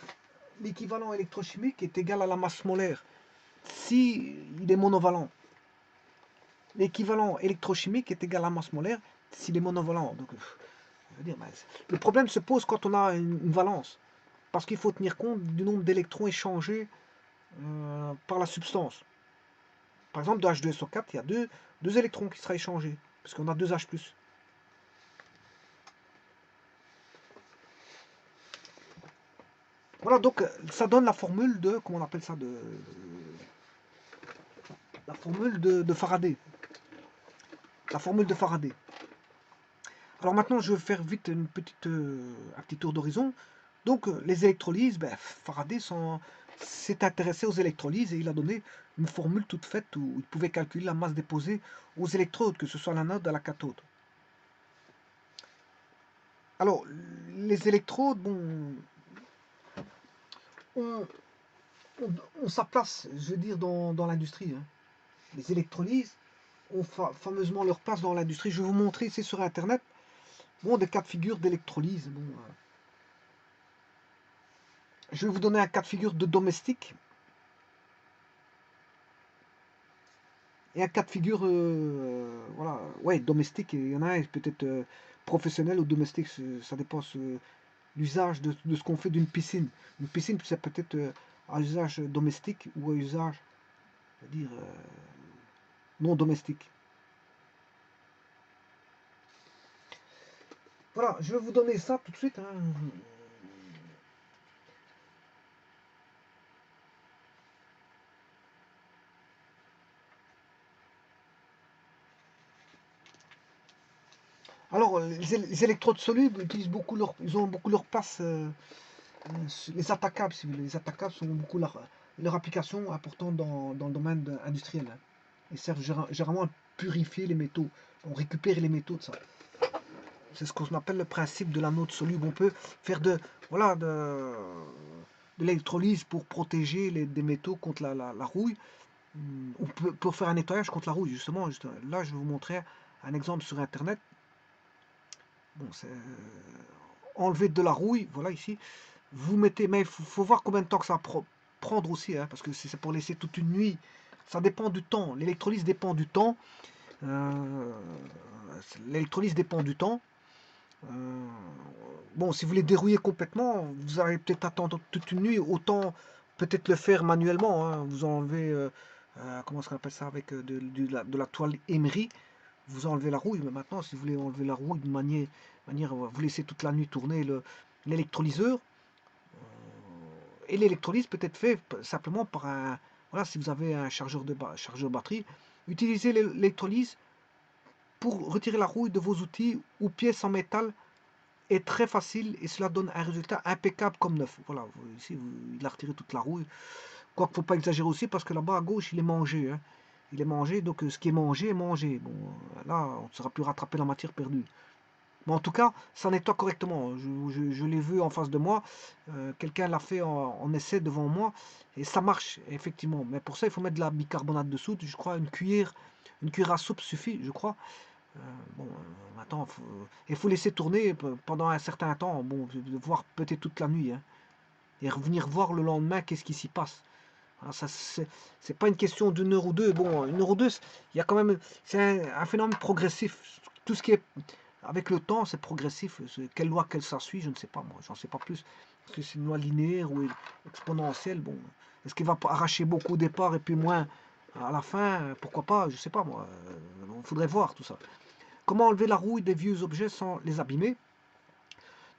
l'équivalent électrochimique est égal à la masse molaire si il est monovalent. L'équivalent électrochimique est égal à la masse molaire s'il est monovalent. Donc, je veux dire, le problème se pose quand on a une valence. parce qu'il faut tenir compte du nombre d'électrons échangés par la substance. Par exemple, de H2SO4, il y a deux électrons qui sera échangés, parce qu'on a 2 H+. Voilà, donc ça donne la formule de, comment on appelle ça, la formule de Faraday. La formule de Faraday. Alors maintenant, je vais faire vite un petit tour d'horizon. Donc les électrolyses, Faraday s'est intéressé aux électrolyses et il a donné une formule toute faite où il pouvait calculer la masse déposée aux électrodes, que ce soit l'anode ou la cathode. Alors, les électrodes, bon, ont sa place, je veux dire, dans l'industrie. Hein. Les électrolyses ont fameusement leur place dans l'industrie. Je vais vous montrer ici sur Internet bon, des cas de figure d'électrolyse. Bon, je vais vous donner un cas de figure de domestique et un cas de figure, voilà, ouais, domestique. Il y en a un peut-être professionnel ou domestique, ça dépend l'usage de ce qu'on fait d'une piscine. Une piscine, c'est peut-être un usage domestique ou un usage, c'est-à-dire non domestique. Voilà, je vais vous donner ça tout de suite. Hein. Alors, les électrodes solubles ils ont beaucoup leur place. Les attaquables, si vous voulez. Les attaquables sont beaucoup leur application importante dans le domaine industriel. Hein. Ils servent généralement à purifier les métaux. On récupère les métaux de ça. C'est ce qu'on appelle le principe de l'anode soluble. On peut faire voilà, de l'électrolyse pour protéger des métaux contre la rouille. On peut faire un nettoyage contre la rouille, justement. Là, je vais vous montrer un exemple sur Internet. Bon, c'est enlever de la rouille, voilà ici. Vous mettez, mais il faut voir combien de temps que ça va prendre aussi, hein, parce que c'est pour laisser toute une nuit. Ça dépend du temps. L'électrolyse dépend du temps. L'électrolyse dépend du temps. Bon, si vous voulez dérouiller complètement, vous allez peut-être attendre toute une nuit. Autant peut-être le faire manuellement. Hein. Vous enlevez, comment on appelle ça, avec de la toile émery. Vous enlevez la rouille. Mais maintenant, si vous voulez enlever la rouille de manière vous laissez toute la nuit tourner l'électrolyseur. Et l'électrolyse peut être fait simplement par un... Voilà, si vous avez un chargeur batterie, utilisez l'électrolyse pour retirer la rouille de vos outils ou pièces en métal est très facile et cela donne un résultat impeccable comme neuf. Voilà, ici il a retiré toute la rouille. Quoique, faut pas exagérer aussi parce que là-bas à gauche, il est mangé. Hein. Il est mangé, donc ce qui est mangé est mangé. Bon, là, on ne sera plus rattraper la matière perdue. Mais en tout cas, ça nettoie correctement. Je l'ai vu en face de moi. Quelqu'un l'a fait en essai devant moi. Et ça marche, effectivement. Mais pour ça, il faut mettre de la bicarbonate de soude. Je crois une cuillère à soupe suffit, je crois. Bon, maintenant, il faut laisser tourner pendant un certain temps. Bon, voir peut-être toute la nuit. Hein, et revenir voir le lendemain qu'est-ce qui s'y passe. Alors ça, c'est pas une question d'une heure ou deux. Bon, une heure ou deux, il y a quand même. C'est un phénomène progressif. Tout ce qui est avec le temps, c'est progressif. Quelle loi qu'elle suit, je ne sais pas, moi, j'en sais pas plus. Est-ce que c'est une loi linéaire ou exponentielle? Bon, est-ce qu'il va arracher beaucoup au départ et puis moins à la fin? Pourquoi pas? Je sais pas, moi. Il faudrait voir tout ça. Comment enlever la rouille des vieux objets sans les abîmer?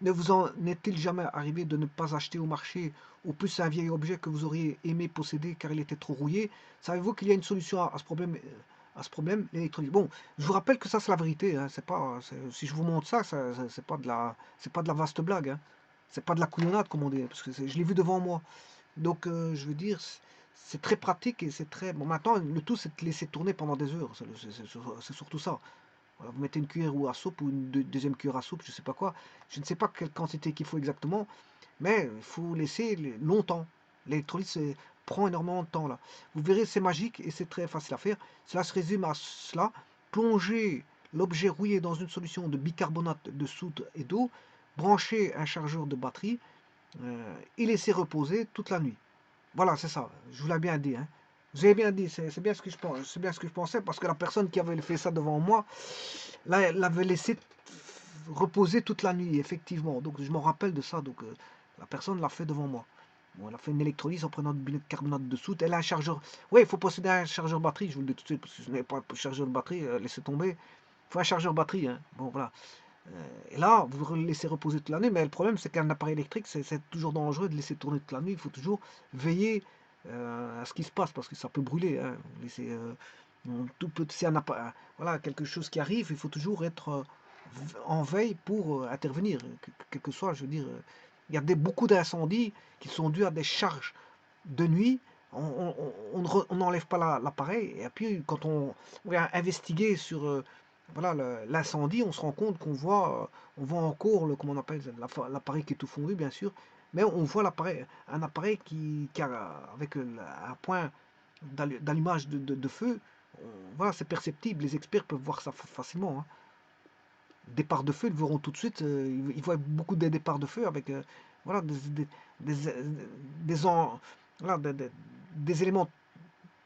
Ne vous en est-il jamais arrivé de ne pas acheter au marché au plus un vieil objet que vous auriez aimé posséder car il était trop rouillé? Savez-vous qu'il y a une solution à ce problème l'électronique? Bon, je vous rappelle que ça c'est la vérité. Hein, si je vous montre ça, c'est pas de la vaste blague. Hein, c'est pas de la couillonnade comme on dit, parce que je l'ai vu devant moi. Donc je veux dire, c'est très pratique et c'est très bon. Maintenant, le tout c'est de laisser tourner pendant des heures. C'est surtout ça. Voilà, vous mettez une cuillère ou à soupe ou une deuxième cuillère à soupe, je ne sais pas quoi. Je ne sais pas quelle quantité qu'il faut exactement, mais il faut laisser longtemps. L'électrolyse prend énormément de temps là. Vous verrez, c'est magique et c'est très facile à faire. Cela se résume à cela. Plonger l'objet rouillé dans une solution de bicarbonate de soude et d'eau, brancher un chargeur de batterie et laisser reposer toute la nuit. Voilà, c'est ça. Je vous l'ai bien dit. Hein. Vous avez bien dit, c'est bien ce que je pense, c'est bien ce que je pensais parce que la personne qui avait fait ça devant moi, là, l'avait laissé reposer toute la nuit, effectivement. Donc je me rappelle de ça. Donc La personne l'a fait devant moi. Bon, elle a fait une électrolyse en prenant du bicarbonate de soude. Elle a un chargeur. Oui, il faut posséder un chargeur batterie, je vous le dis tout de suite, parce que si je n'ai pas de chargeur de batterie, laissez tomber. Il faut un chargeur batterie. Hein. Bon, voilà. Et là, vous le laissez reposer toute l'année, mais le problème, c'est qu'un appareil électrique, c'est toujours dangereux de laisser tourner toute la nuit. Il faut toujours veiller à ce qui se passe, parce que ça peut brûler. Hein. Laisser, tout peut, si voilà, quelque chose qui arrive, il faut toujours être en veille pour intervenir. Quel que soit, je veux dire, il y a beaucoup d'incendies qui sont dus à des charges de nuit. On n'enlève pas l'appareil, et puis quand on vient investiguer sur voilà, l'incendie, on se rend compte on voit encore comment on appelle l'appareil qui est tout fondu, bien sûr, mais on voit un appareil qui a, avec un point d'allumage de feu, voilà, c'est perceptible, les experts peuvent voir ça facilement. Hein. Départ de feu, ils verront tout de suite, ils voient beaucoup de départs de feu avec voilà, des, des, en- voilà, des éléments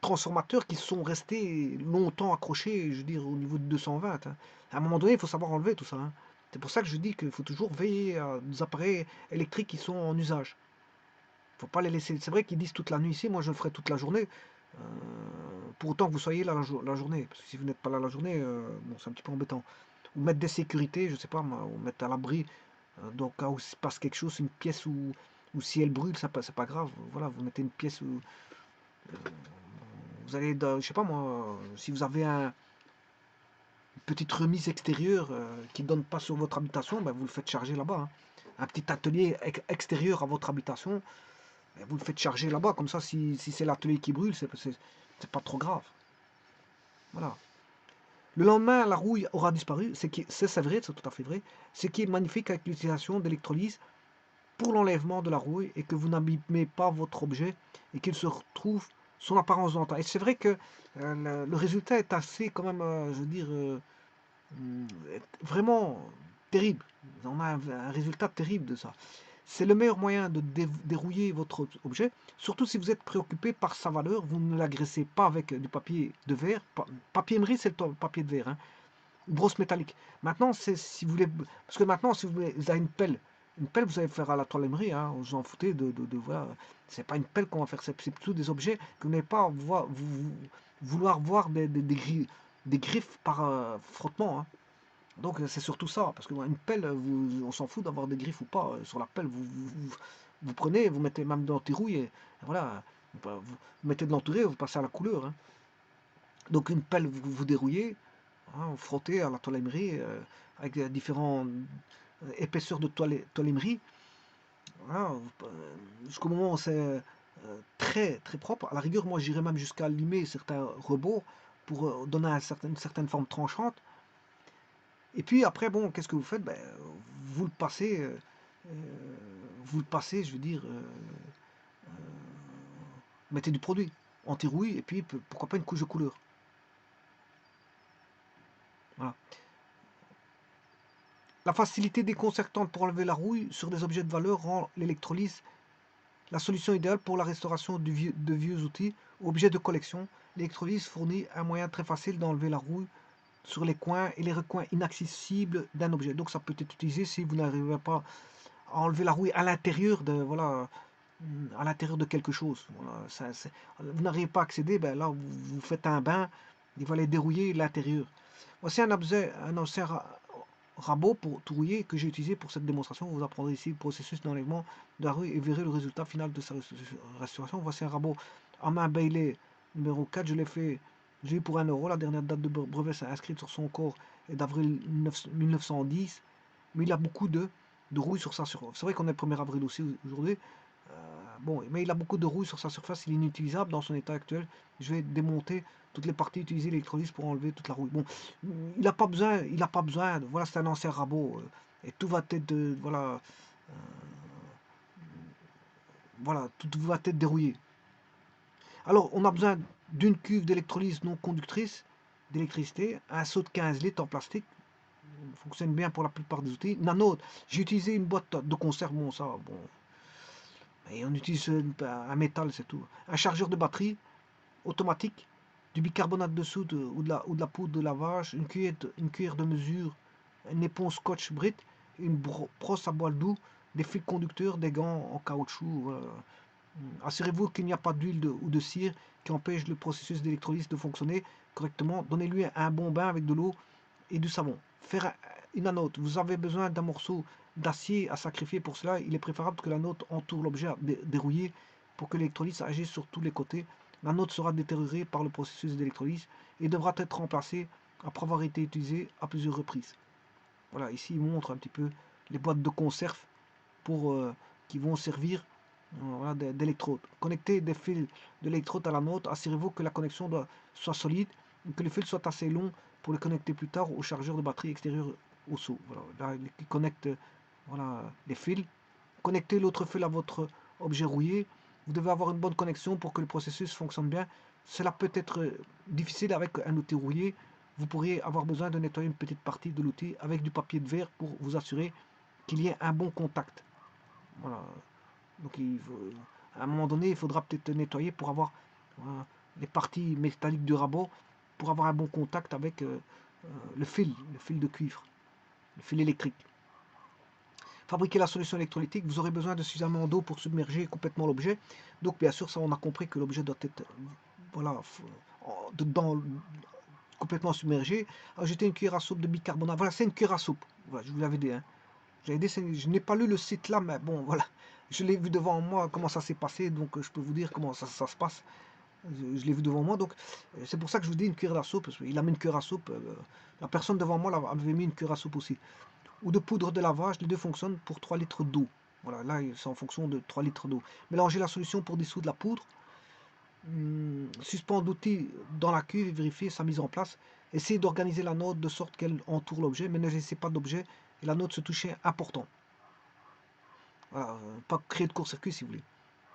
transformateurs qui sont restés longtemps accrochés, je veux dire, au niveau de 220. Hein. À un moment donné, il faut savoir enlever tout ça. Hein. C'est pour ça que je dis qu'il faut toujours veiller à des appareils électriques qui sont en usage. Il ne faut pas les laisser. C'est vrai qu'ils disent toute la nuit ici, moi je le ferai toute la journée. euh, pour autant que vous soyez là la journée. Parce que si vous n'êtes pas là la journée, bon, c'est un petit peu embêtant. Ou mettre des sécurités, je sais pas, ou mettre à l'abri. Donc, cas où il se passe quelque chose, une pièce où si elle brûle, c'est pas grave. Voilà, vous mettez une pièce où vous allez, je sais pas moi, si vous avez une petite remise extérieure qui ne donne pas sur votre habitation, ben, vous le faites charger là-bas. Hein. Un petit atelier extérieur à votre habitation, ben, vous le faites charger là-bas. Comme ça, si c'est l'atelier qui brûle, c'est pas trop grave. Voilà. Le lendemain, la rouille aura disparu. C'est vrai, c'est tout à fait vrai. Ce qui est magnifique avec l'utilisation d'électrolyse pour l'enlèvement de la rouille et que vous n'abîmez pas votre objet et qu'il se retrouve son apparence d'antan. Et c'est vrai que le résultat est assez quand même, je veux dire, vraiment terrible. On a un résultat terrible de ça. C'est le meilleur moyen de dérouiller votre objet, surtout si vous êtes préoccupé par sa valeur. Vous ne l'agressez pas avec du papier de verre. Papier émery, c'est le papier de verre. Hein. Brosse métallique. Maintenant, c'est si vous voulez, parce que maintenant, si vous avez une pelle, vous allez faire à la toile émery, hein, vous en foutez voilà. C'est pas une pelle qu'on va faire, c'est plutôt des objets que vous n'allez pas vouloir voir des griffes par frottement. Hein. Donc c'est surtout ça, parce que une pelle, on s'en fout d'avoir des griffes ou pas. Sur la pelle, vous prenez, vous mettez même de l'antirouille, et voilà, vous mettez de l'entouré, vous passez à la couleur. Hein. Donc une pelle, vous dérouillez, hein, frotter à la toile émery avec différentes épaisseurs de toile émery. Voilà, jusqu'au moment où c'est très très propre. À la rigueur, moi j'irais même jusqu'à limer certains rebords pour donner une certaine forme tranchante. Et puis après, bon, qu'est-ce que vous faites? Ben, vous le passez, je veux dire, mettez du produit anti-rouille et puis pourquoi pas une couche de couleur. Voilà. La facilité déconcertante pour enlever la rouille sur des objets de valeur rend l'électrolyse la solution idéale pour la restauration de vieux outils ou objets de collection. L'électrolyse fournit un moyen très facile d'enlever la rouille sur les coins et les recoins inaccessibles d'un objet. Donc ça peut être utilisé si vous n'arrivez pas à enlever la rouille à l'intérieur de voilà à l'intérieur de quelque chose. Voilà, vous n'arrivez pas à accéder, ben là vous faites un bain, il va aller dérouiller l'intérieur. Voici un ancien rabot pour tout rouiller que j'ai utilisé pour cette démonstration. Vous apprendrez ici le processus d'enlèvement de la rouille et verrez le résultat final de sa restauration. Voici un rabot à main Bailey numéro 4. Je l'ai fait, j'ai eu pour 1 €. La dernière date de brevet inscrite sur son corps est d'avril 1910. Mais il a beaucoup de rouille sur sa surface. C'est vrai qu'on est le 1er avril aussi aujourd'hui. Bon, mais il a beaucoup de rouille sur sa surface, il est inutilisable dans son état actuel. Je vais démonter toutes les parties, utiliser l'électrolyse pour enlever toute la rouille. Bon, il n'a pas besoin, voilà, c'est un ancien rabot, et tout va être, euh, voilà, tout va être dérouillé. Alors, on a besoin d'une cuve d'électrolyse non conductrice d'électricité, un seau de 15 litres en plastique, fonctionne bien pour la plupart des outils. Nano, j'ai utilisé une boîte de conserve, bon ça, bon, et on utilise un métal, c'est tout. Un chargeur de batterie automatique, du bicarbonate de soude ou de la poudre de lavage, une cuillère de mesure, une éponge scotch Brit, une brosse à bois doux, des fils conducteurs, des gants en caoutchouc. Voilà. Assurez-vous qu'il n'y a pas d'huile ou de cire qui empêche le processus d'électrolyse de fonctionner correctement. Donnez-lui un bon bain avec de l'eau et du savon. Faire une anote. Vous avez besoin d'un morceau d'acier à sacrifier pour cela. Il est préférable que la note entoure l'objet dérouillé pour que l'électrolyse agisse sur tous les côtés. La note sera détériorée par le processus d'électrolyse et devra être remplacée après avoir été utilisée à plusieurs reprises. Voilà, ici il montre un petit peu les boîtes de conserve pour, qui vont servir voilà, d'électrodes. Connectez des fils d'électrode à la note. Assurez-vous que la connexion soit solide et que les fils soient assez longs pour les connecter plus tard au chargeur de batterie extérieur au seau. Voilà, là, il connecte voilà, les fils. Connectez l'autre fil à votre objet rouillé. Vous devez avoir une bonne connexion pour que le processus fonctionne bien. Cela peut être difficile avec un outil rouillé. Vous pourriez avoir besoin de nettoyer une petite partie de l'outil avec du papier de verre pour vous assurer qu'il y ait un bon contact. Voilà. Donc à un moment donné, il faudra peut-être nettoyer pour avoir les parties métalliques du rabot, pour avoir un bon contact avec le fil de cuivre, le fil électrique. Fabriquer la solution électrolytique, vous aurez besoin de suffisamment d'eau pour submerger complètement l'objet. Donc bien sûr, ça on a compris que l'objet doit être voilà, dedans, complètement submergé. Ajouter une cuillère à soupe de bicarbonate. Voilà, c'est une cuillère à soupe. Voilà, je vous l'avais dit. Hein. Je n'ai pas lu le site là, mais bon, voilà. Je l'ai vu devant moi, comment ça s'est passé, donc je peux vous dire comment ça se passe. Je l'ai vu devant moi, donc c'est pour ça que je vous dis une cuillère à soupe, parce qu'il a mis une cuillère à soupe. La personne devant moi avait mis une cuillère à soupe aussi. Ou de poudre de lavage, les deux fonctionnent pour 3 litres d'eau. Voilà, là c'est en fonction de 3 litres d'eau. Mélangez la solution pour dissoudre la poudre. Suspendre l'outil dans la cuve et vérifier sa mise en place. Essayez d'organiser la note de sorte qu'elle entoure l'objet, mais ne laissez pas d'objet et la note se toucher important. Voilà, pas créer de court-circuit si vous voulez.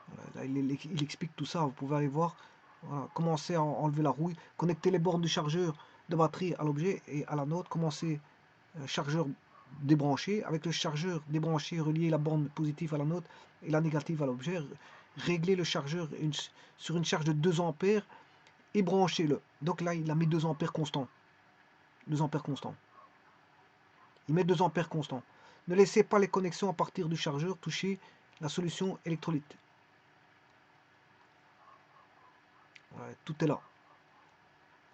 Voilà, là, il explique tout ça, vous pouvez aller voir. Voilà, commencez à enlever la rouille, connecter les bornes du chargeur de batterie à l'objet et à la note, commencez chargeur débranché, avec le chargeur débranché, relier la borne positive à la note et la négative à l'objet, régler le chargeur sur une charge de 2 ampères et branchez-le. Donc là, il a mis 2 ampères constants. 2 ampères constants. Il met 2 ampères constants. Ne laissez pas les connexions à partir du chargeur toucher la solution électrolyte. Ouais, tout est là.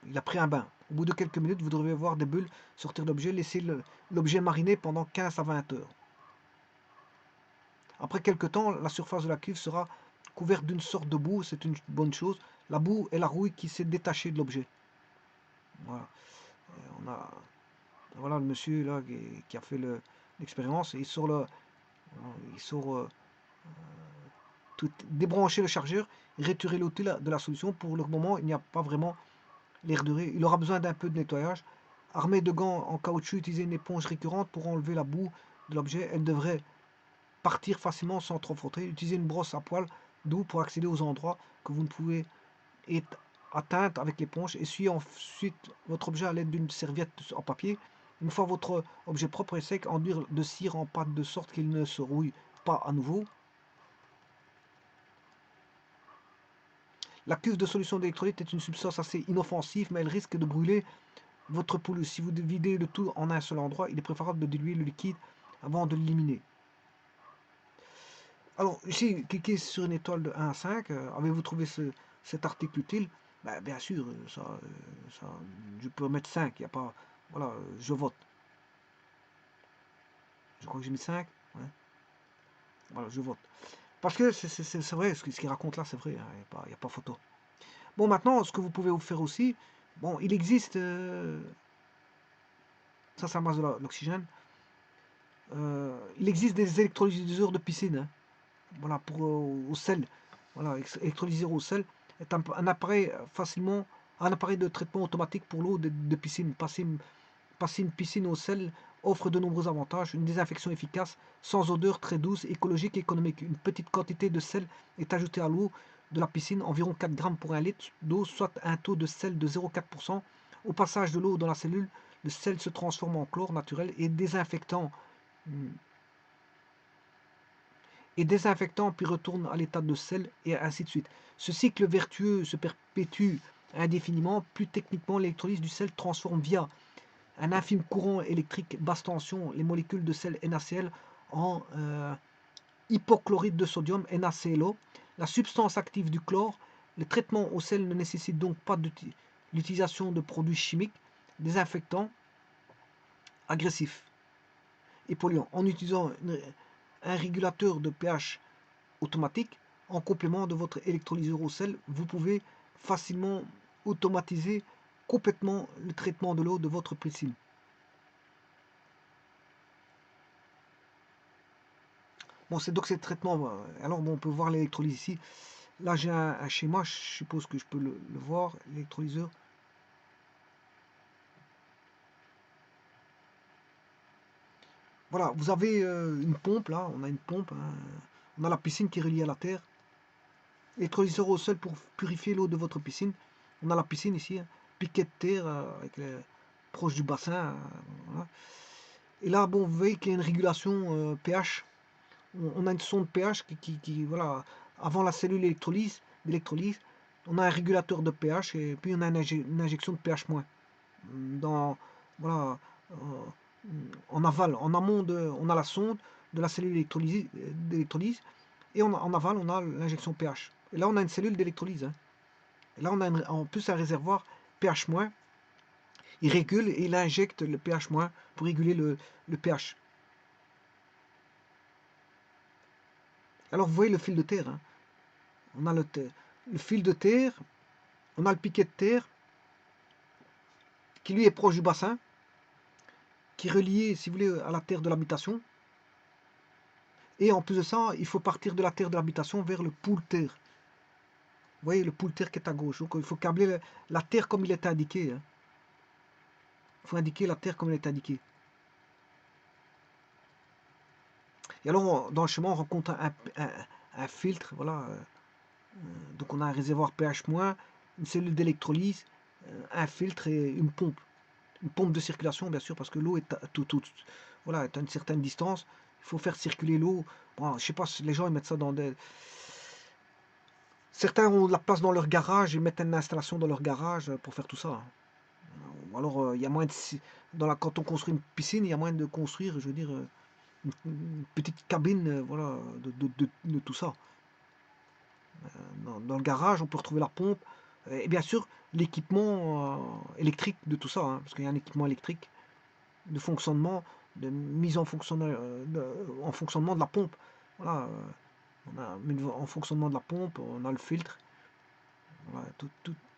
Il a pris un bain. Au bout de quelques minutes, vous devrez voir des bulles sortir de l'objet. Laissez l'objet mariner pendant 15 à 20 heures. Après quelques temps, la surface de la cuve sera couverte d'une sorte de boue. C'est une bonne chose. La boue est la rouille qui s'est détachée de l'objet. Voilà. Voilà le monsieur là qui a fait l'expérience. Il sort débrancher le chargeur, retirer l'outil de la solution. Pour le moment, il n'y a pas vraiment l'air de rire. Il aura besoin d'un peu de nettoyage. Armé de gants en caoutchouc, utilisez une éponge récurrente pour enlever la boue de l'objet. Elle devrait partir facilement sans trop frotter. Utilisez une brosse à poils d'eau pour accéder aux endroits que vous ne pouvez être atteinte avec l'éponge. Essuyez ensuite votre objet à l'aide d'une serviette en papier. Une fois votre objet propre et sec, enduire de cire en pâte de sorte qu'il ne se rouille pas à nouveau. La cuve de solution d'électrolyte est une substance assez inoffensive, mais elle risque de brûler votre poule. Si vous videz le tout en un seul endroit, il est préférable de diluer le liquide avant de l'éliminer. Alors, ici, cliquez sur une étoile de 1 à 5. Avez-vous trouvé cet article utile? Ben, bien sûr, je peux mettre 5. Il y a pas, voilà, je vote. Je crois que j'ai mis 5. Ouais. Voilà, je vote. Parce que c'est vrai, ce qu'il raconte là, c'est vrai. Hein, il n'y a pas photo. Bon, maintenant, ce que vous pouvez vous faire aussi, bon, il existe, ça c'est à base de l'oxygène, il existe des électrolyseurs de piscine, hein, voilà, pour au sel, voilà, électrolyseur au sel est un appareil un appareil de traitement automatique pour l'eau de piscine. Passer une piscine au sel offre de nombreux avantages, une désinfection efficace, sans odeur, très douce, écologique et économique. Une petite quantité de sel est ajoutée à l'eau de la piscine, environ 4 grammes pour 1 litre d'eau, soit un taux de sel de 0,4%. Au passage de l'eau dans la cellule, le sel se transforme en chlore naturel et désinfectant, puis retourne à l'état de sel, et ainsi de suite. Ce cycle vertueux se perpétue indéfiniment. Plus techniquement, l'électrolyse du sel transforme via un infime courant électrique basse tension les molécules de sel NaCl en hypochlorite de sodium, NaClO, la substance active du chlore. Le traitement au sel ne nécessite donc pas l'utilisation de produits chimiques, désinfectants, agressifs et polluants. En utilisant un régulateur de pH automatique, en complément de votre électrolyseur au sel, vous pouvez facilement automatiser complètement le traitement de l'eau de votre piscine. Bon, c'est donc ces traitements. Alors, bon, on peut voir l'électrolyse ici. Là, j'ai un schéma, je suppose que je peux le voir, l'électrolyseur. Voilà, vous avez une pompe, là, on a une pompe, hein. On a la piscine qui est reliée à la terre. L'électrolyseur au sol pour purifier l'eau de votre piscine. On a la piscine ici, hein, piquet de terre proche du bassin. Voilà. Et là, bon, vous voyez qu'il y a une régulation pH. On a une sonde pH voilà, avant la cellule d'électrolyse, on a un régulateur de pH et puis on a une injection de pH-. Dans, voilà, en aval, en amont, on a la sonde de la cellule d'électrolyse et en aval, on a l'injection pH. Et là, on a une cellule d'électrolyse. Hein. Et là, on a en plus un réservoir pH-. Il régule et il injecte le pH- pour réguler le pH. Alors, vous voyez le fil de terre. Hein. On a le fil de terre, on a le piquet de terre qui lui est proche du bassin, qui est relié, si vous voulez, à la terre de l'habitation. Et en plus de ça, il faut partir de la terre de l'habitation vers le pool terre. Vous voyez le pool terre qui est à gauche. Donc il faut câbler la terre comme il est indiqué. Hein. Il faut indiquer la terre comme elle est indiquée. Et alors, dans le chemin, on rencontre un filtre. Voilà. Donc on a un réservoir pH-, une cellule d'électrolyse, un filtre et une pompe. Une pompe de circulation, bien sûr, parce que l'eau est voilà, est à une certaine distance. Il faut faire circuler l'eau. Bon, je sais pas, les gens ils mettent ça dans des... Certains ont de la place dans leur garage, ils mettent une installation dans leur garage pour faire tout ça. Ou alors, il y a moyen de... Quand on construit une piscine, il y a moyen de construire, je veux dire, une petite cabine voilà, de tout ça. Dans le garage, on peut retrouver la pompe. Et bien sûr, l'équipement électrique de tout ça, hein, parce qu'il y a un équipement électrique de fonctionnement, de mise en fonctionnement de la pompe. Voilà, on a en fonctionnement de la pompe, on a le filtre, voilà,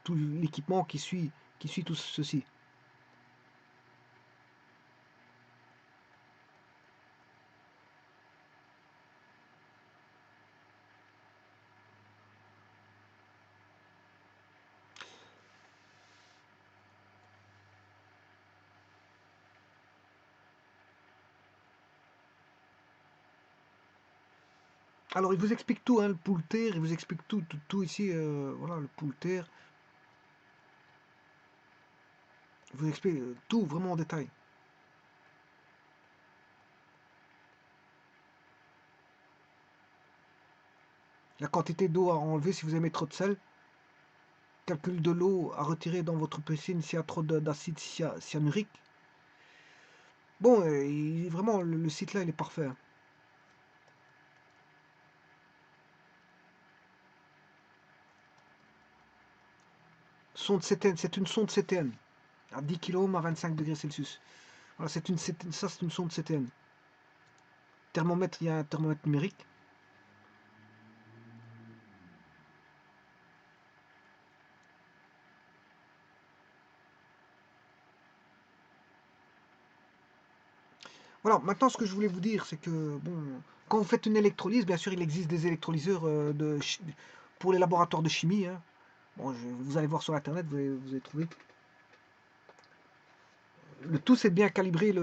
tout l'équipement qui suit tout ceci. Alors, il vous explique tout, hein, le pool terre, il vous explique tout ici, voilà, le pool terre. Il vous explique tout vraiment en détail. La quantité d'eau à enlever si vous aimez trop de sel. Calcul de l'eau à retirer dans votre piscine s'il y a trop d'acide cyanurique. Bon, vraiment, le site là, il est parfait. Hein. Sonde CTN, c'est une sonde CTN. À 10 kg à 25 degrés Celsius. Voilà, ça c'est une sonde CTN. Thermomètre, il y a un thermomètre numérique. Voilà, maintenant ce que je voulais vous dire, c'est que bon, quand vous faites une électrolyse, bien sûr, il existe des électrolyseurs pour les laboratoires de chimie. Hein. Bon, vous allez voir sur internet, vous allez trouver. Le tout, c'est de bien calibrer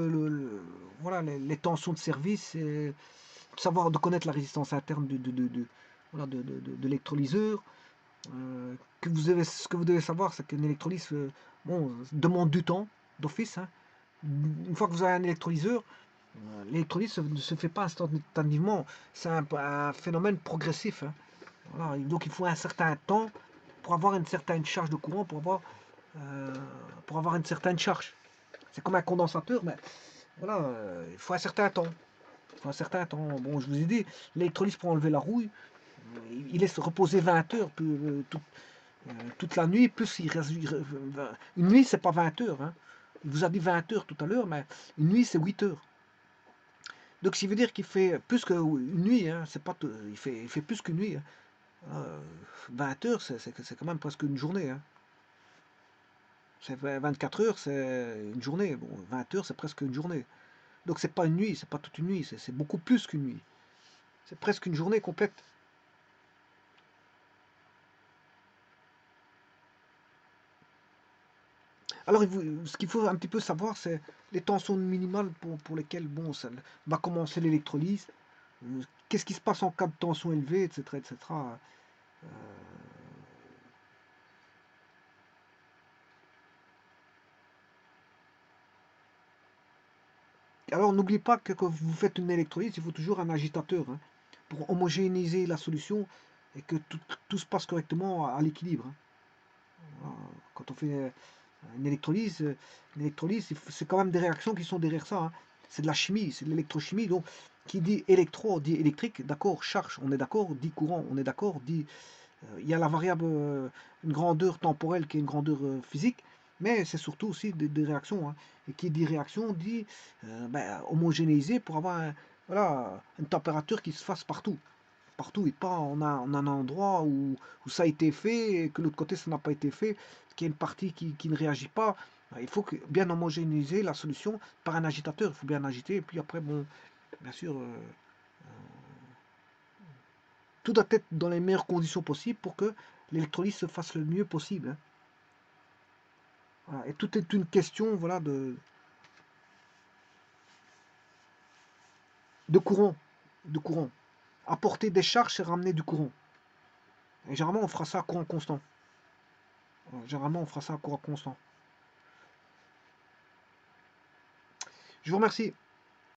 voilà, les tensions de service, et de savoir de connaître la résistance interne voilà, de l'électrolyseur. Ce que vous devez savoir, c'est qu'une électrolyse bon, demande du temps d'office. Hein. Une fois que vous avez un électrolyseur, l'électrolyse ne se fait pas instantanément. C'est un phénomène progressif. Hein. Voilà. Donc il faut un certain temps pour avoir une certaine charge de courant, pour avoir une certaine charge. C'est comme un condensateur, mais voilà, il faut un certain temps. Enfin, un certain temps. Bon, je vous ai dit, l'électrolyse pour enlever la rouille, il laisse reposer 20 heures toute la nuit, plus il reste. Une nuit, c'est pas 20 heures. Hein. Il vous a dit 20 heures tout à l'heure, mais une nuit, c'est 8 heures. Donc, ça veut dire qu'il fait plus qu'une nuit. Hein. C'est pas il fait plus qu'une nuit. Hein. 20 heures, c'est quand même presque une journée. Hein. 24 heures, c'est une journée. Bon, 20 heures, c'est presque une journée. Donc, c'est pas une nuit, c'est pas toute une nuit, c'est beaucoup plus qu'une nuit. C'est presque une journée complète. Alors, ce qu'il faut un petit peu savoir, c'est les tensions minimales pour lesquelles bon, ça va commencer l'électrolyse. Qu'est-ce qui se passe en cas de tension élevée, etc. etc. Euh, Alors, n'oubliez pas que quand vous faites une électrolyse, il faut toujours un agitateur hein, pour homogénéiser la solution et que tout se passe correctement à l'équilibre. Hein. Voilà. Quand on fait une électrolyse, c'est quand même des réactions qui sont derrière ça. Hein. C'est de la chimie, c'est de l'électrochimie. Donc, qui dit électro dit électrique, d'accord, charge, on est d'accord, dit courant, on est d'accord, dit. Il y a la variable, une grandeur temporelle qui est une grandeur physique, mais c'est surtout aussi des réactions. Hein. Et qui dit réaction dit homogénéiser pour avoir voilà, une température qui se fasse partout partout et pas on a un endroit où ça a été fait et que l'autre côté ça n'a pas été fait, qu'il y a une partie qui ne réagit pas. Il faut bien homogénéiser la solution par un agitateur, il faut bien agiter et puis après bon, bien sûr, tout doit être dans les meilleures conditions possibles pour que l'électrolyse se fasse le mieux possible. Hein. Voilà. Et tout est une question voilà, de courant. De courant. Apporter des charges, c'est ramener du courant. Et généralement, on fera ça à courant constant. Généralement, on fera ça à courant constant. Je vous remercie.